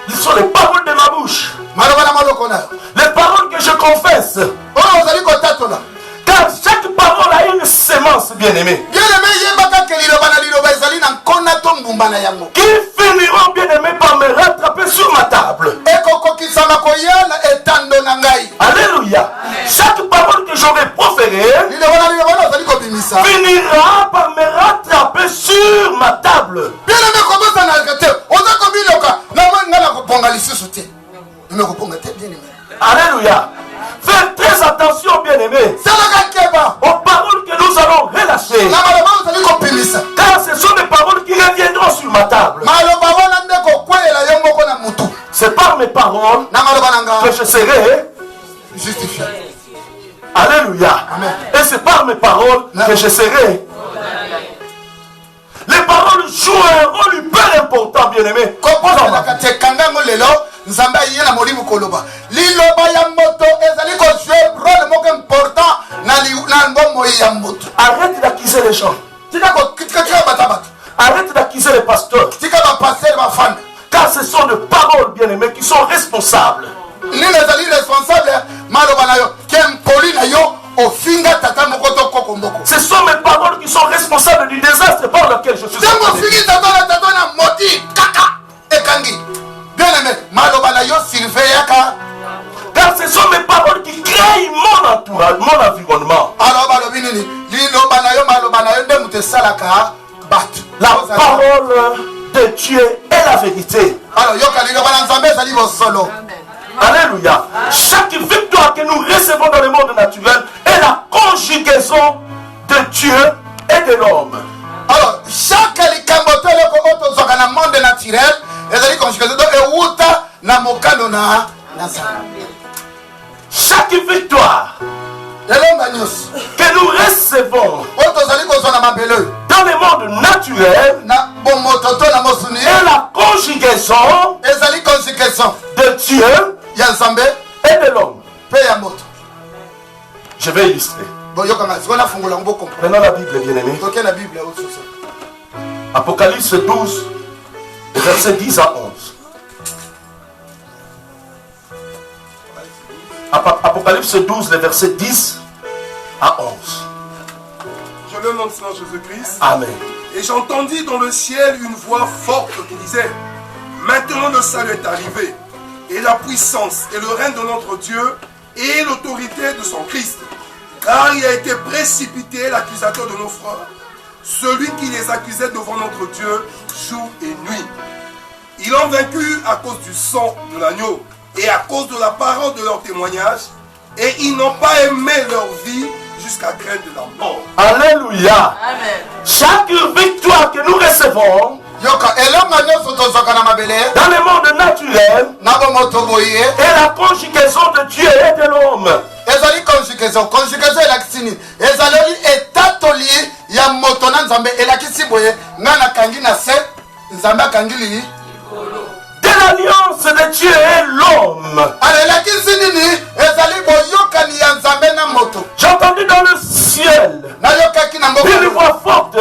Ils sont les paroles de ma bouche. Maloba na monoko na yo. Les paroles que je confesse. Oyo ozali kotatola. Car chaque parole a une sémence, bien-aimé. Bien-aimé yebaka ke liloba na liloba ezali na nkona to mbumba na yango. Qui finiront, bien-aimé, par me rattraper sur ma table. Ekokokisama koyana etando na ngai. Alléluia. Chaque parole que j'aurai proférée finira par me rattraper sur ma table. Bien-aimé, comment ça n'a été? On a commis le cas. Non, on a reponga l'ici sauté. Mais reponga tête, bien-aimé. Alléluia. Faites très attention, bien-aimé, aux paroles que nous allons relâcher. Car ce sont des paroles qui reviendront sur ma table. C'est par mes paroles que je serai justifié. Alléluia. Amen. Et c'est par mes paroles que je serai. Les paroles jouent un rôle hyper important, bien-aimé. Arrête d'accuser les gens. Arrête d'accuser les pasteurs. Car ce sont des paroles, bien-aimés, qui sont responsables. Ce sont mes paroles qui sont responsables du désastre par lequel je suis. Car ce sont mes paroles qui créent mon entourage, mon environnement. La parole de Dieu est la vérité. Alléluia. Chaque victoire que nous recevons dans le monde naturel est la conjugaison de Dieu et de l'homme. Alors, chaque monde naturel, chaque victoire que nous recevons dans le monde naturel est la conjugaison de Dieu et de l'homme. Je vais illustrer. Prenons la Bible, bien-aimé. Apocalypse 12, versets 10 à 11. Apocalypse 12, les versets 10 à 11. Je le nomme Seigneur Jésus-Christ. Amen. Et j'entendis dans le ciel une voix forte qui disait: maintenant le salut est arrivé, et la puissance et le règne de notre Dieu et l'autorité de son Christ. Car il a été précipité l'accusateur de nos frères, celui qui les accusait devant notre Dieu jour et nuit. Ils l'ont vaincu à cause du sang de l'agneau et à cause de la parole de leur témoignage, et ils n'ont pas aimé leur vie jusqu'à craindre la mort. Alléluia. Amen. Chaque victoire que nous recevons dans le monde naturel est la conjugaison de Dieu et de l'homme. De l'alliance de Dieu et l'homme. J'ai entendu dans le ciel une voix forte qui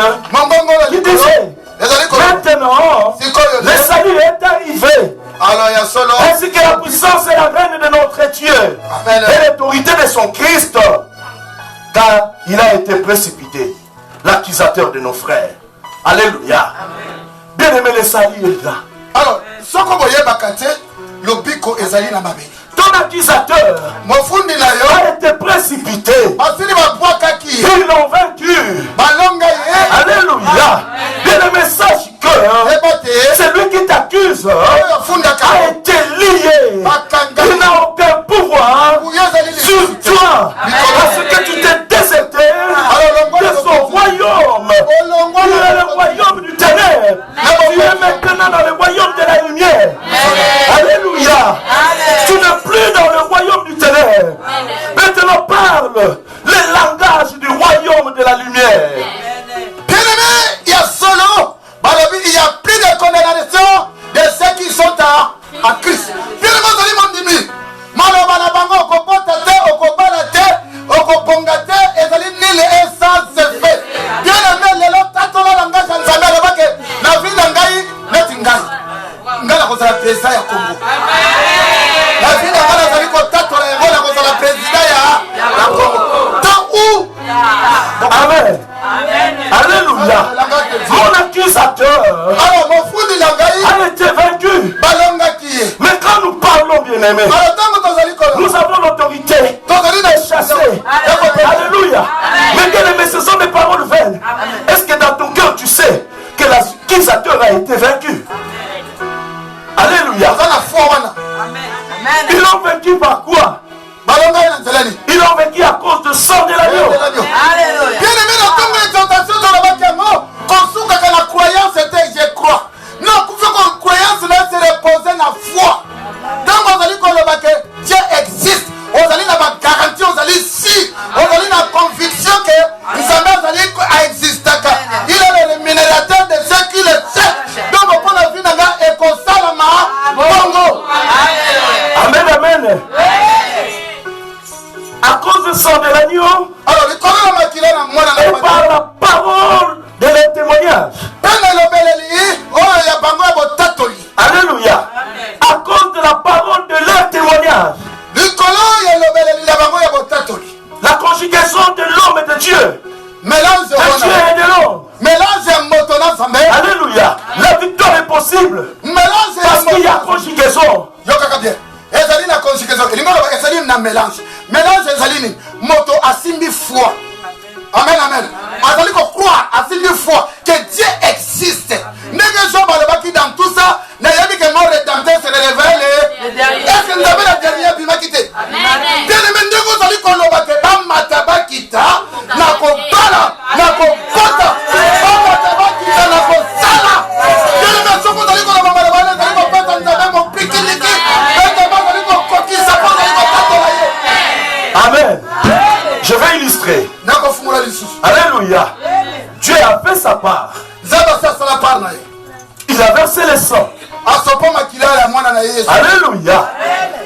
disait: maintenant, le salut est arrivé, ainsi que la puissance et la règne de notre Dieu et l'autorité de son Christ, car il a été précipité, l'accusateur de nos frères. Alléluia. Bien-aimé, le salut est là. Alors, soko boyebaka te lobiko ezali na mabeli. Ton accusateur Mofundi na yo a été précipité. basili babwakaki ye Ils l'ont vaincu. balonga ye Alléluia. Bien-aimé, sache que yeba te celui qui t'accuse oyo afundaka a été lié. bakanga Il n'a aucun pouvoir kuyo ezali sur toi. Parce que tu t'es déserté de son royaume. Tu es le royaume du ténèbre. Tu es maintenant dans le royaume de la lumière. Alléluia. Tu n'es plus dans le royaume du ténèbre. Maintenant parle le langage du royaume de la lumière. bien-aimé, il y a solo balobi, il y a plus de condamnation de ceux qui sont à Christ. Bien-aimé, ozali mondimi maloba na bango okobota te okobala te okobonga te ezali nile essence fait. Bien-aimé, lelo tatola langage ya nzambe alobake na vie na ngai neti ngai ngai nakozala président ya Congo. La vie na ngai nazali kotatola yango nakozala président ya Congo. Tant où Amen. Alléluia. Mon accusateur alors mofundi na ngai a été vaincu. balongaki ye. Mais quand nous parlons, bien-aimés, Alors ntango tozali nous avons l'autorité tozali na de chasser. Alléluia. Mais bien-aimés, ce sont des paroles vaines. Est-ce que dans ton cœur, tu sais que l'accusateur a été vaincu? Alléluia. oza na foi wana Ils l'ont vaincu par quoi? balonga ye na nzela nini Ils l'ont vaincu à cause du sang de l'agneau. bien-aimé na ntongo exaltation tolobaki yango kosukaka na croyance te je crois non kufi croyance na se repose na foi ntango ozali koloba ke Dieu existe ozali na bagarantie ozali si ozali na conviction ke nzambe azali aexistaka il est le rémunérateur de ceux qui le cherchent donc mpo na vi na nga ekosalama bongo. Amen, amen. À cause du sang de l'agneau alors likolo na makila na mwana et na par la parole de leur témoignage. mpe na elobeleli oyo ya bango ya botatoli Alléluia. À cause de la parole de leur témoignage. likolo ya elobeleli ya bango ya botatoli La conjugaison de l'homme et de Dieu. mélange De Dieu wana et de l'homme. mélange ya moto na nzambe Alléluia. La victoire est possible. mélange ya Parce qu'il y a moto conjugaison. yokaka bien ezali na conjugaison elingi oloba ezali na mélange mélange ezali nini moto asimbi foi amen amen azali kocroire asimbi foi que Dieu existe ndenge Job alobaki dans tout ça nayebi que mon rédempteur se révèle est-ce que nzambe na dernier bimaki te bien-aimé ndenge ozali koloba ke bamata bakita na kobala na kokota bamata bakita na kosala bien-aimé soki ozali koloba maloba wana ezali kopesa nzambe mopikiliki ete bazali kokokisa mpo ozali kotatola ye. Amen. Je vais illustrer. nakofungula lisusu Alléluia. Dieu a fait sa part. nzambe asi asala part na ye Il a versé le sang. asopa makila ya mwana na ye yesu Alléluia.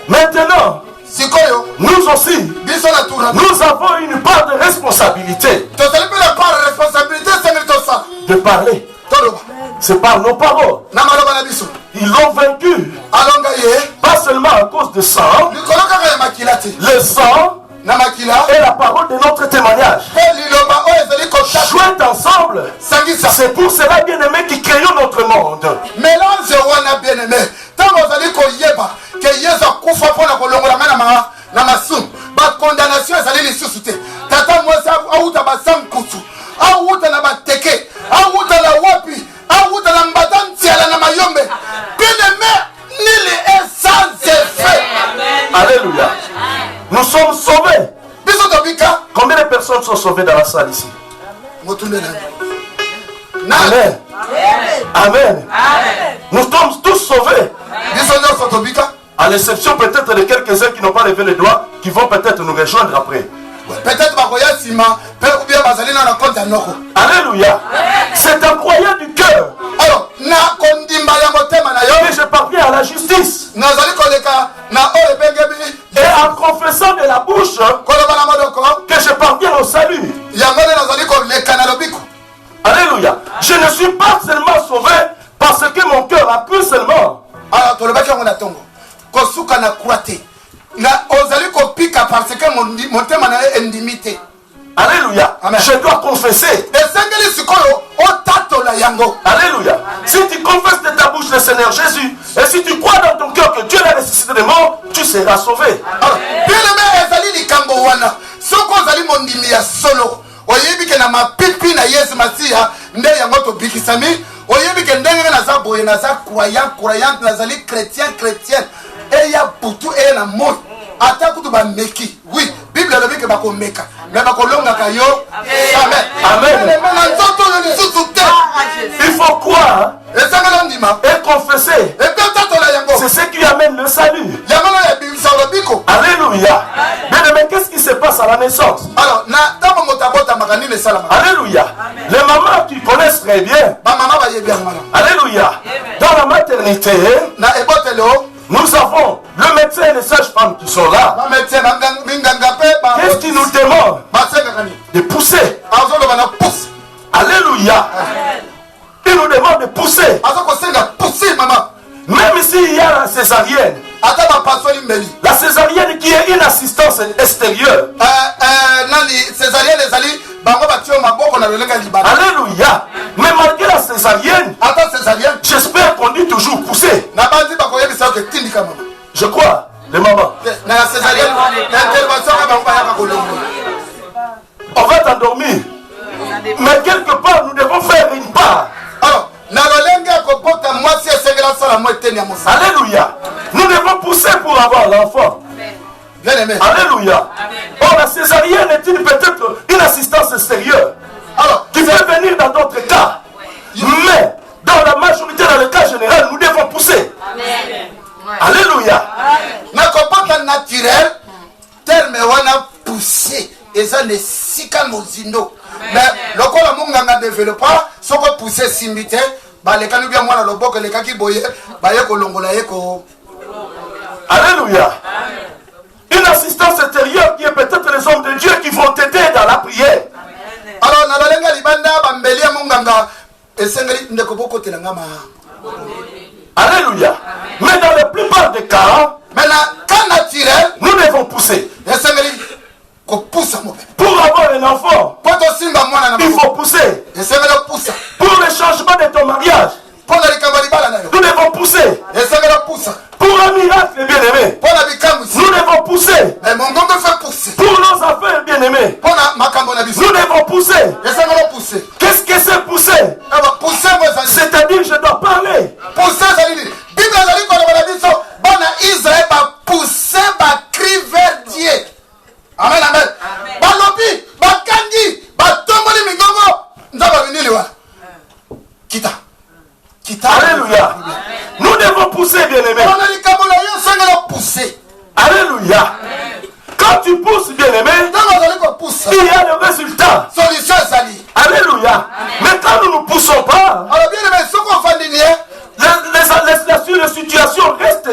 Maintenant, sikoyo nous aussi, biso na tour na nous avons une part de responsabilité tozali mpe na part ya responsabilité esengeli tosala de parler. toloba C'est par nos paroles. na maloba na biso Ils l'ont vaincu. alonga ye Pas seulement à cause du sang, likolo kaka ya makila te le sang na makila et la parole de notre témoignage. mpe liloba oyo ezali kotata Jouent ensemble. sangisa C'est pour cela, bien-aimés, qui créons notre monde. mélange wana bien aimé ntango ozali koyeba ke yesu akufa mpo na kolongola ngai na masumu bakondamnation ezali lisusu te tata mwasi awuta basankutu awuta na bateke awuta na wapi awuta na mbata ntiala na mayombe bien aimé nili essence fait. Alléluia. Nous sommes sauvés. biso tobika Combien de personnes sont sauvées dans la salle ici? motunde na Amen. Amen. Nous sommes tous sauvés. biso nyonso tobika À l'exception peut-être de quelques-uns qui n'ont pas levé les doigts, qui vont peut-être nous rejoindre après. peut-être bakoya nsima mpe ubie bazali na compte ya noko. Alléluia. C'est un croyant du cœur alors na kondimba ya motema na yo que je parviens à la justice. nazali koleka na oyo ebengebi Et en confessant de la bouche koloba na modoko que je parviens au salut. yango nde nazali koleka na lobiko. Alléluia. Je ne suis pas seulement sauvé parce que mon cœur a cru seulement. alors tolobaki yango na ntongo kosuka na kura te na ozali kopika parce que motema na ye endimi te. Alléluia. Amen. Je dois confesser. esengeli sikoyo otatola yango. Alléluia. Si tu confesses de ta bouche le Seigneur Seigneur Jésus. Et si tu crois dans ton cœur que Dieu l'a ressuscité des morts, tu seras sauvé. Alors, bien aimé, ezali likambo wana. Soko zali mondimi ya solo. Oyebi ke na mapipi na Yesu Masiya nde yango to bikisami. Oyebi ke ndenge na za boye na za croyant na zali chrétien. Et ya putu e na moi. Ata kutu ba meki. Oui, Bible lobi ke bako meka. Mais bako longa ka yo. Amen. Amen. Il faut croire et confesser. C'est ce qui amène le salut. Alléluia. Mais qu'est-ce qui se passe à la naissance? Alléluia. Les mamans qui connaissent très bien. Alléluia. Dans la maternité, nous avons le médecin et les sages-femmes qui sont là. Qu'est-ce qui nous demande? De pousser. Alléluia. Il nous demande de pousser. Même s'il y a la césarienne. La césarienne qui est une assistance extérieure. Alléluia. Mais malgré la césarienne, j'espère qu'on dit toujours pousser. Je crois, les mamans. On va t'endormir. Mais quelque part, nous devons faire une part. Alléluia. Nous devons pousser pour avoir l'enfant. Alléluia. Or, la césarienne est peut-être une assistance extérieure. Alors, qui peut venir dans d'autres cas. Mais, dans la majorité, dans le cas général, nous devons pousser. Alléluia. Naturel, terme wana pousser. Et ça ne sika mozindo. Mais le corps munganga développeur, ce que pousser simité, bah les canubia moi le bok les kaki boye, bah yeko longola yeko. Alléluia. Une assistance intérieure qui est peut-être les hommes de Dieu qui vont t'aider dans la prière. Alors na lenga libanda bambelia munganga esengeli ndeko boko telanga ma. Alléluia. Mais dans la plupart des cas, maintenant cas naturel, nous devons pousser. Esengeli pour avoir un enfant, il faut pousser. Pour le changement de ton mariage, nous devons pousser. Pour un miracle bien-aimé, nous devons pousser. Pour nos affaires bien-aimées, nous devons pousser. Qu'est-ce que c'est pousser? C'est-à-dire je dois parler. Israël va pousser, va crier vers Dieu. Amen, amen. Balobi, bakangi, batomboli migongo, nzaba vinili wa. Kita. Alléluia. Nous devons pousser, bien-aimé. Alléluia. Quand tu pousses, bien-aimé, il y a le résultat. Alléluia. Mais quand nous ne poussons pas, la situation reste.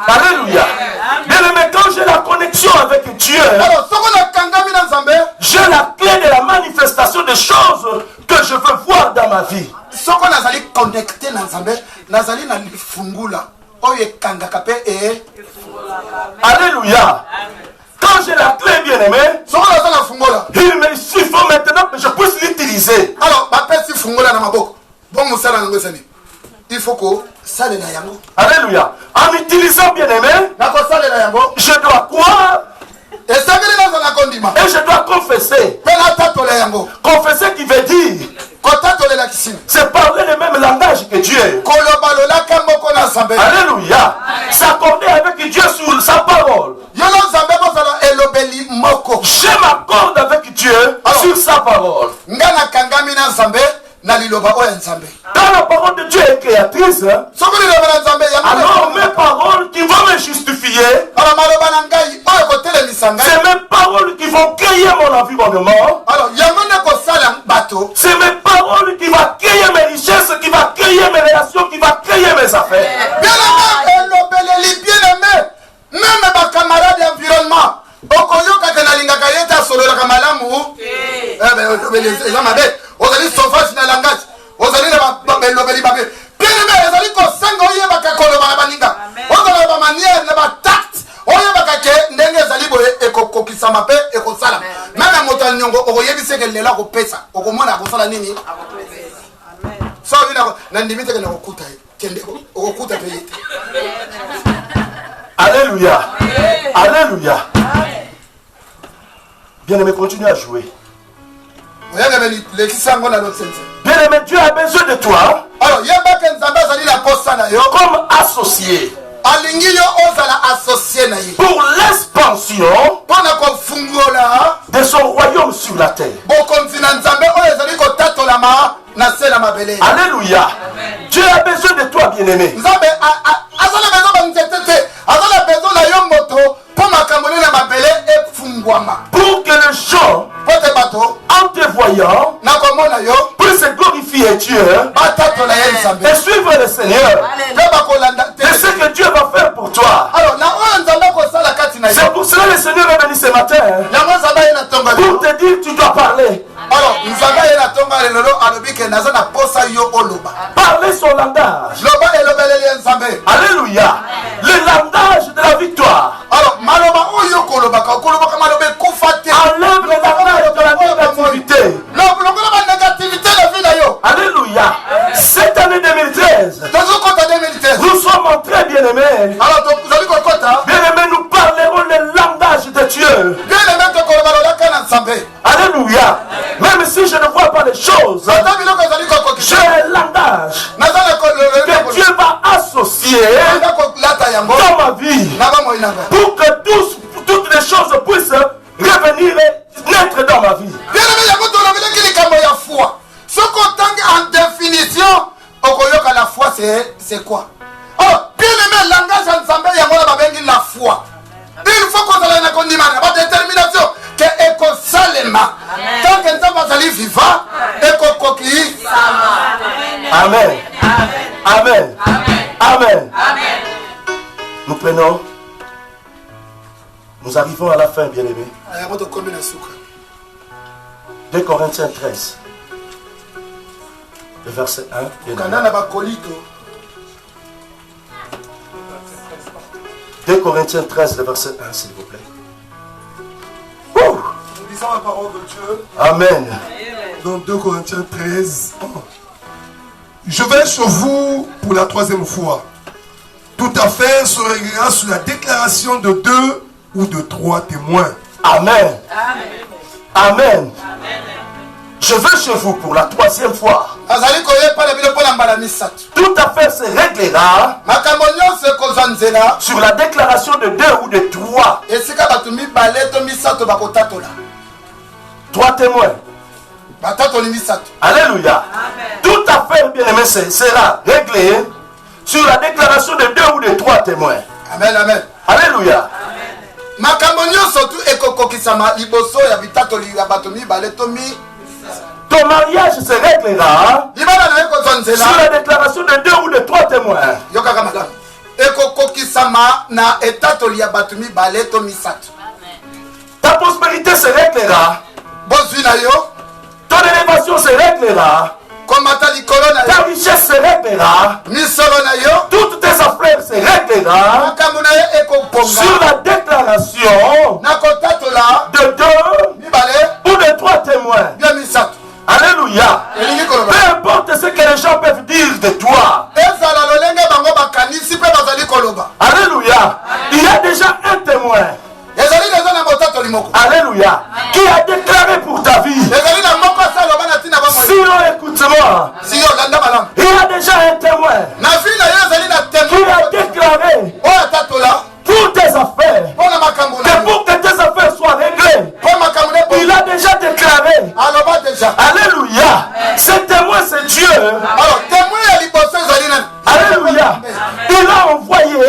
Alléluia. Bien-aimé, quand j'ai la connexion avec Dieu, j'ai la clé de la manifestation des choses que je veux voir dans ma vie. Alléluia. Quand j'ai la clé, bien-aimé, il faut maintenant que je puisse l'utiliser. Alors, il faut que ça le nayango. Alléluia. En utilisant, bien-aimé, je dois croire. Et je dois confesser. Confesser qui veut dire c'est parler le même langage que Dieu. Alléluia. S'accorder avec Dieu sur sa parole. Je m'accorde avec Dieu sur sa parole. Dans la parole de Dieu est créatrice, alors mes paroles qui vont me justifier, c'est mes paroles qui vont créer mon environnement, c'est mes paroles qui vont créer mes richesses, qui vont créer mes relations, qui vont créer mes affaires. Même mes camarades d'environnement, yango okoyebiseke lelo akopesa okomona akosala nini so bina nandimi teke na okuta kende okuta pe yete. Alléluia. Alléluia. Bien-aimé, continue à jouer. Bien-aimé, Dieu a besoin de toi comme associé pour l'expansion de son royaume sur la terre. Alléluia. Dieu a besoin de toi, bien-aimé. Pour que les gens, en te voyant, puissent se glorifier Dieu et suivre le Seigneur. C'est ce que Dieu va faire pour toi. C'est pour cela que le Seigneur est venu ce matin pour te dire tu dois parler. Parler son langage. Alléluia. Le langage de la victoire. Enlève le langage de la négativité. Alléluia. Cette année 2013, nous sommes très bien-aimés. Bien-aimés, nous parlerons le langage de Dieu. Alléluia. Même si je ne vois pas les choses, j'ai un langage que Dieu va associer dans ma vie pour que toutes les choses puissent revenir et naître dans ma vie. En définition, la foi c'est quoi? Oh, bien aimé, langage ensemble, il y a la foi. Il faut qu'on ait une détermination que écosalema tant que nous allons vivre écocoquille. Amen. Amen. Amen. Nous prenons. Nous arrivons à la fin, bien-aimés. 2 Corinthiens 13. Le verset 1. 2 Corinthiens 13, le verset 1, s'il vous plaît. Nous lisons la parole de Dieu. Amen. Dans 2 Corinthiens 13. Je vais sur vous pour la 3e fois. Toute affaire se réglera sur la déclaration de 2 ou de 3 témoins. Amen. Amen. Je vais chez vous pour la 3e fois. Toute affaire se réglera sur la déclaration de 2 ou de 3. 3 témoins. Alléluia. Toute affaire, bien aimé, sera réglée sur la déclaration de 2 ou de 3 témoins. Amen, amen. Alléluia. Ton mariage se réglera sur la déclaration de 2 ou de 3 témoins. Ta prospérité se réglera. Ton élévation se réglera. Ta richesse se réglera. Toutes tes affaires se réglera sur la déclaration de 2 ou de 3 témoins. Alléluia. Peu importe ce que les gens peuvent dire de toi. Alléluia. Il y a déjà un témoin. Alléluia. Qui a déclaré pour ta vie. Sinon, écoute-moi. Il y a déjà un témoin qui a déclaré pour tes affaires. Et pour que tes affaires soient réglées, il a déjà déclaré. Alléluia. Ce témoin, c'est Dieu. Alléluia. Il a envoyé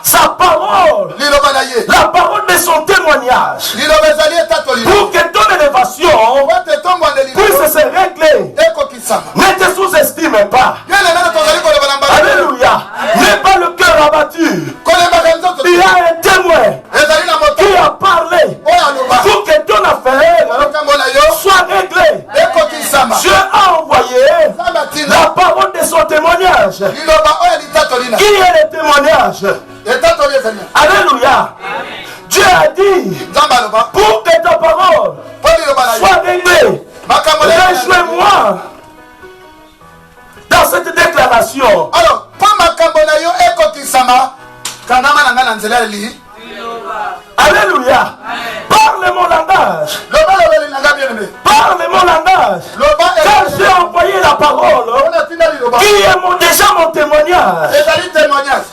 sa parole, la parole de son témoignage, pour que ton élévation puisse se régler. Ne te sous-estime pas. Alléluia. N'aie pas le cœur abattu. Il y a un témoin qui a parlé pour que ton affaire soit réglée. Dieu a envoyé la parole de son témoignage. Qui est le témoignage? Alléluia. Dieu a dit pour que ta parole Rejoins-moi dans cette déclaration. Alors, pour makambo na yo ekokisama, kangama na nga na nzela eli. Alléluia. Parle mon langage. Parle mon langage. Car j'ai envoyé la parole qui est déjà mon témoignage.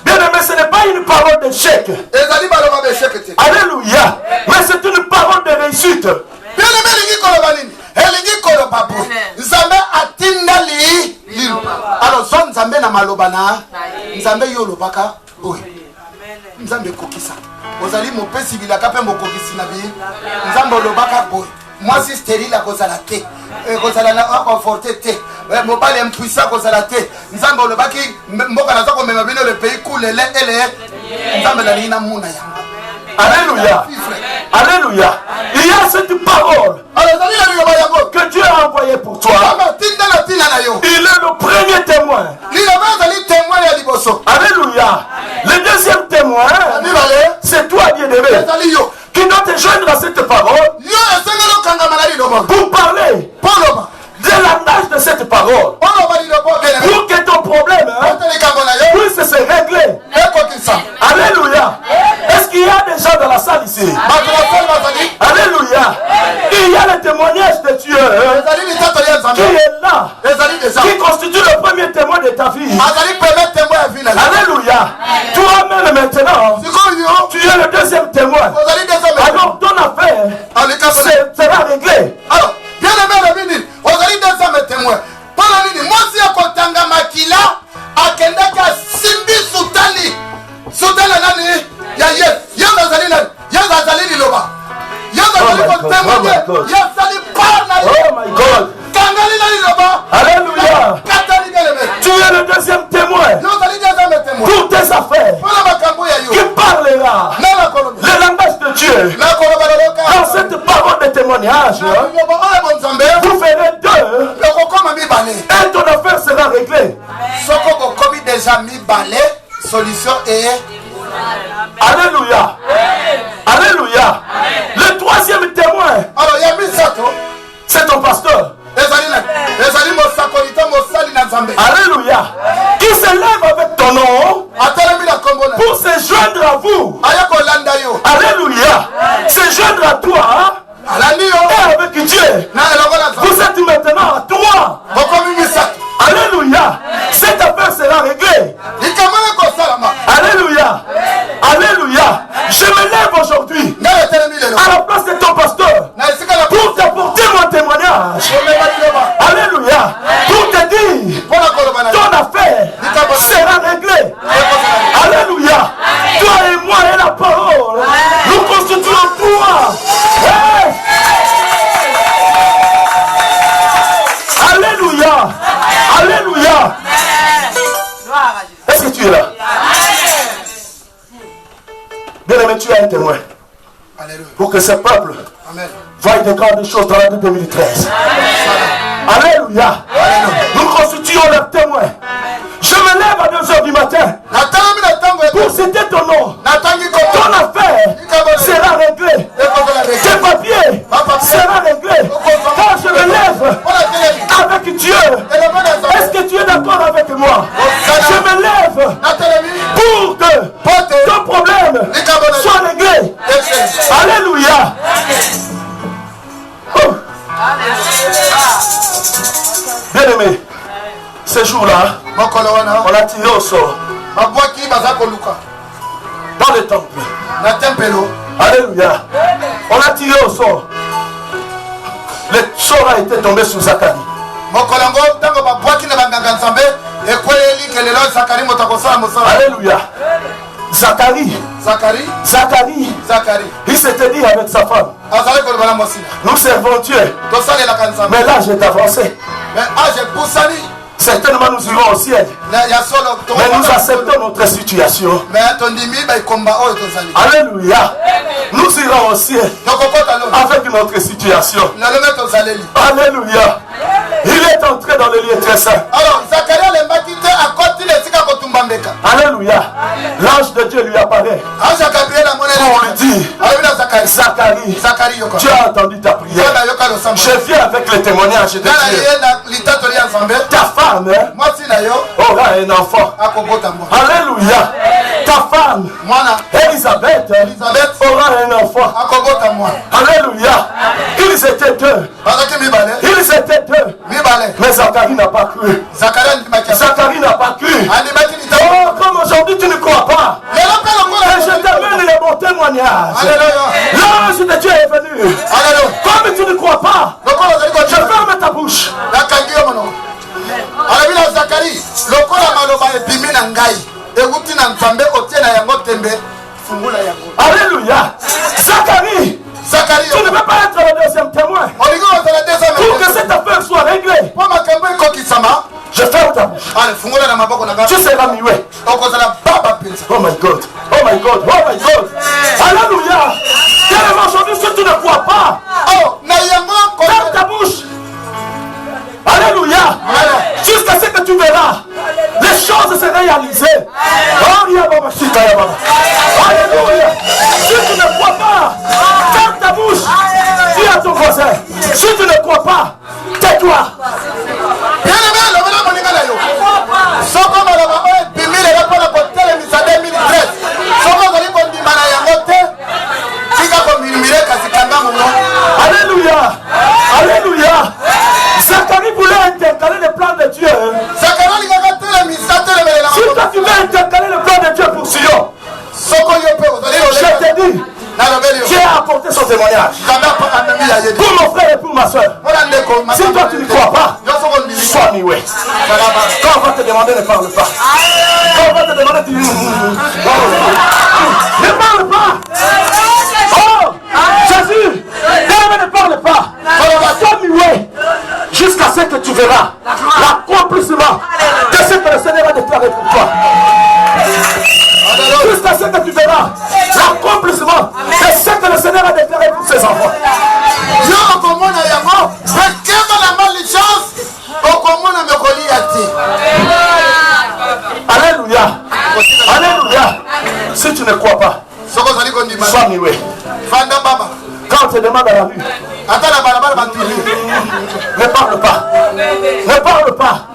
Bien aimé, ce n'est pas une parole d'échec. Alléluia. Mais c'est une parole de réussite. Bien aimé, elingi koloba bo nzambe atindali lilo alors son nzambe na malobana nzambe yo lobaka boy nzambe kokisa ozali mopesi bilaka pe mokokisi na bi nzambe lobaka boy moi si stérile akozala te kozala na conforté te mobali impuissant kozala te nzambe lobaki mboka naza komema bino le pays coulele ele nzambe na lina muna yango. Alléluia. Alléluia. Il y a cette parole que Dieu a envoyée pour toi. Il est le premier témoin. Alléluia. Le deuxième témoin, c'est toi, bien-aimé, qui doit te joindre à cette parole pour parler de langage de cette parole. Pour que ton problème puisse se régler. Alléluia. Est-ce qu'il y a des gens dans la salle ici? Alléluia. Il y a le témoignage de Dieu qui est là, qui constitue le premier témoin de ta vie. Alléluia. Toi-même maintenant, tu es le deuxième témoin. Alors ton affaire sera réglée. Alors, bien aimé, ozali deuxième témoin. Pendant nini mosi ya kotanga makila akendaka simbi sultani nani ya yazali nani yazali liloba yazali kotemoye yazali parna Oh my God. kangali nani liloba. Alléluia. Katali beleme. Tu es le deuxième témoin Yazali deuxième témoin. pour tes affaires Pendant makambo ya yo qui parlera na la kolombe le langage de Dieu. na koloba loka Dans cette parole de témoignage, liloba oya bonzambe vous ferez deux lokokoma mibale. et ton affaire sera réglée. Soko bokomi déjà mibale solution est. Alléluia. Alléluia. Le troisième témoin, Alors il y a mis ça toi. c'est ton pasteur. Ezali mosakolita mosali na nzambe. Alléluia. Qui se lève avec ton nom Atelemi na kombo na. pour se joindre à vous. Aya kolanda yo. Alléluia. Se joindre à toi Alandi yo. et avec Dieu. Na elongo na nzambe. Vous êtes maintenant à toi. Bokomi misato. Alléluia. Cette affaire sera réglée. Ikamana kosalama. Alléluia. Alléluia. Je me lève aujourd'hui Ngale telemi lelo. à la place de ton pasteur Na esika na pour t'apporter mon témoignage. komema liloba. Alléluia. Pour te dire, Pona koloba na. ton affaire sera réglée. Alléluia. Toi et moi et la parole, nous constituons toi. Hey! Alléluia. Alléluia. Est-ce que tu es là? Bien-aimé, tu as un témoin Alléluia. pour que ce peuple Amen. voie de grandes choses dans l'année 2013. Alléluia. Nous constituons leurs témoins. Je me lève à 2h du matin Natalami na tango pour citer ton nom. natangi Ton kombo. affaire sera réglée. Ekokola Tes reke. papiers sera réglé. Quand je me lève Pona telemi. avec Dieu, Elongo na nzambe. est-ce que tu es d'accord avec moi? Je me lève Natelemi. pour que Pote. ton problème soit réglé. Alléluia. Oh. Bien-aimé, ce jour-là, Mokolo wana. on a tiré au sort Babwaki baza koluka. dans le temple. Na tempelo. Alléluia. On a tiré au sort. Le sort a été tombé sur Zacharie. Mokolango tango babwaki na banganga nzambe ekweli kelelo Zakari moto akosala mosala. Alléluia. Zacharie, Zakari il s'était dit avec sa femme, azali koloba na mosila. nous servons Dieu. Tosalelaka nzambe. Mais là, j'ai avancé. Mais age busani Certainement, nous irons au ciel. na ya solo to. Mais nous acceptons notre situation. Mais tondimi ba ikomba oyo tozali. Alléluia. Nous irons au ciel Tokokota lo. avec notre situation. Na lelo tozaleli. Alléluia. Il est entré dans le lieu très saint. Alors Zakari alembaki te akoti na esika kotumba Alléluia. L'ange de Dieu lui apparaît. On lui dit, Zacharie, Dieu a entendu ta prière. Je viens avec le témoignage de Dieu. Ta femme aura un enfant. Alléluia. Ta femme, Elisabeth, aura un enfant. Alléluia. Ils étaient deux. Ils étaient deux. Mais Zacharie n'a pas cru. Zacharie n'a pas cru. Oh, comme aujourd'hui tu ne crois pas. Et je t'amène le bon témoignage. L'ange de Dieu est venu. Comme tu ne crois pas, je ferme ta bouche. Alléluia. Zacharie, tu ne peux pas être le deuxième témoin. Pour que cette affaire soit réglée, je ferme ta bouche. Tu seras muet. Oh my God. Oh my God. Oh my God. Alléluia. Tellement aujourd'hui, si tu ne crois pas, ferme ta bouche. Alléluia. Jusqu'à ce que tu verras les choses se réaliser. Alléluia. Si tu ne crois pas, ferme ta bouche. Dis à ton voisin, si tu ne crois pas, tais-toi. Alléluia. Alléluia. Zacharie voulait intercaler le plan de Dieu. Si toi tu veux intercaler le plan de Dieu pour Sion, je te dis, Dieu a apporté son témoignage pour mon frère et pour ma soeur. Si toi tu ne crois pas, sois muet. Quand on va te demander, ne parle pas. Quand on va te demander, tu ne parle pas. Oh, Jésus, ne parle pas. Sois muet jusqu'à ce que tu verras l'accomplissement de ce que le Seigneur a déclaré pour toi. Jusqu'à ce que tu verras l'accomplissement de ce que le Seigneur a déclaré pour ses enfants. Alléluia. Alléluia. Si tu ne crois pas, sois muet. Quand on te demande à la rue, ne parle pas. Ne parle pas.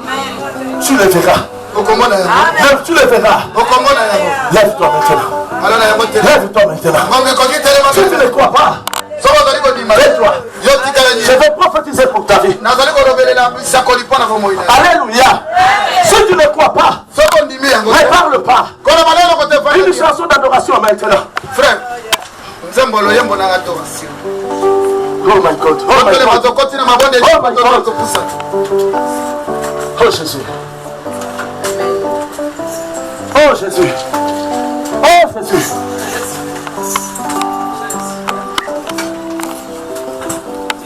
Tu le verras. Tu le verras. Lève-toi maintenant. Lève-toi maintenant. Si tu ne crois pas, tais-toi. Je vais prophétiser pour ta vie. Alléluia. Si tu ne crois pas, ne parle pas. Une chanson d'adoration maintenant. Frère, oh my God. Oh my God. Oh my God. Oh Jésus. Oh Jésus. Oh Jésus.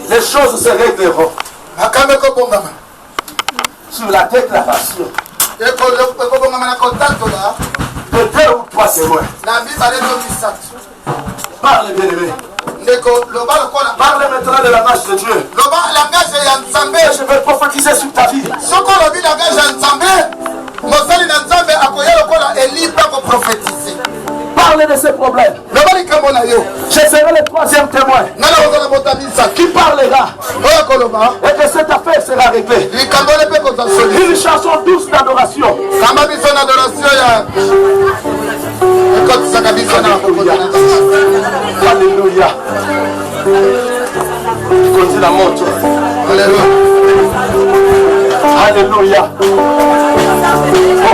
Les choses se régleront sur la déclaration de 2 ou 3 témoins. Parle, bien-aimé. Parle maintenant de la marche de Dieu. Je vais prophétiser sur ta vie. Parle de ces problèmes. Je serai le 3e témoin qui parlera et que cette affaire sera réglée. Une chanson douce d'adoration. Alléluia. Continue la montre. Alléluia. Oh,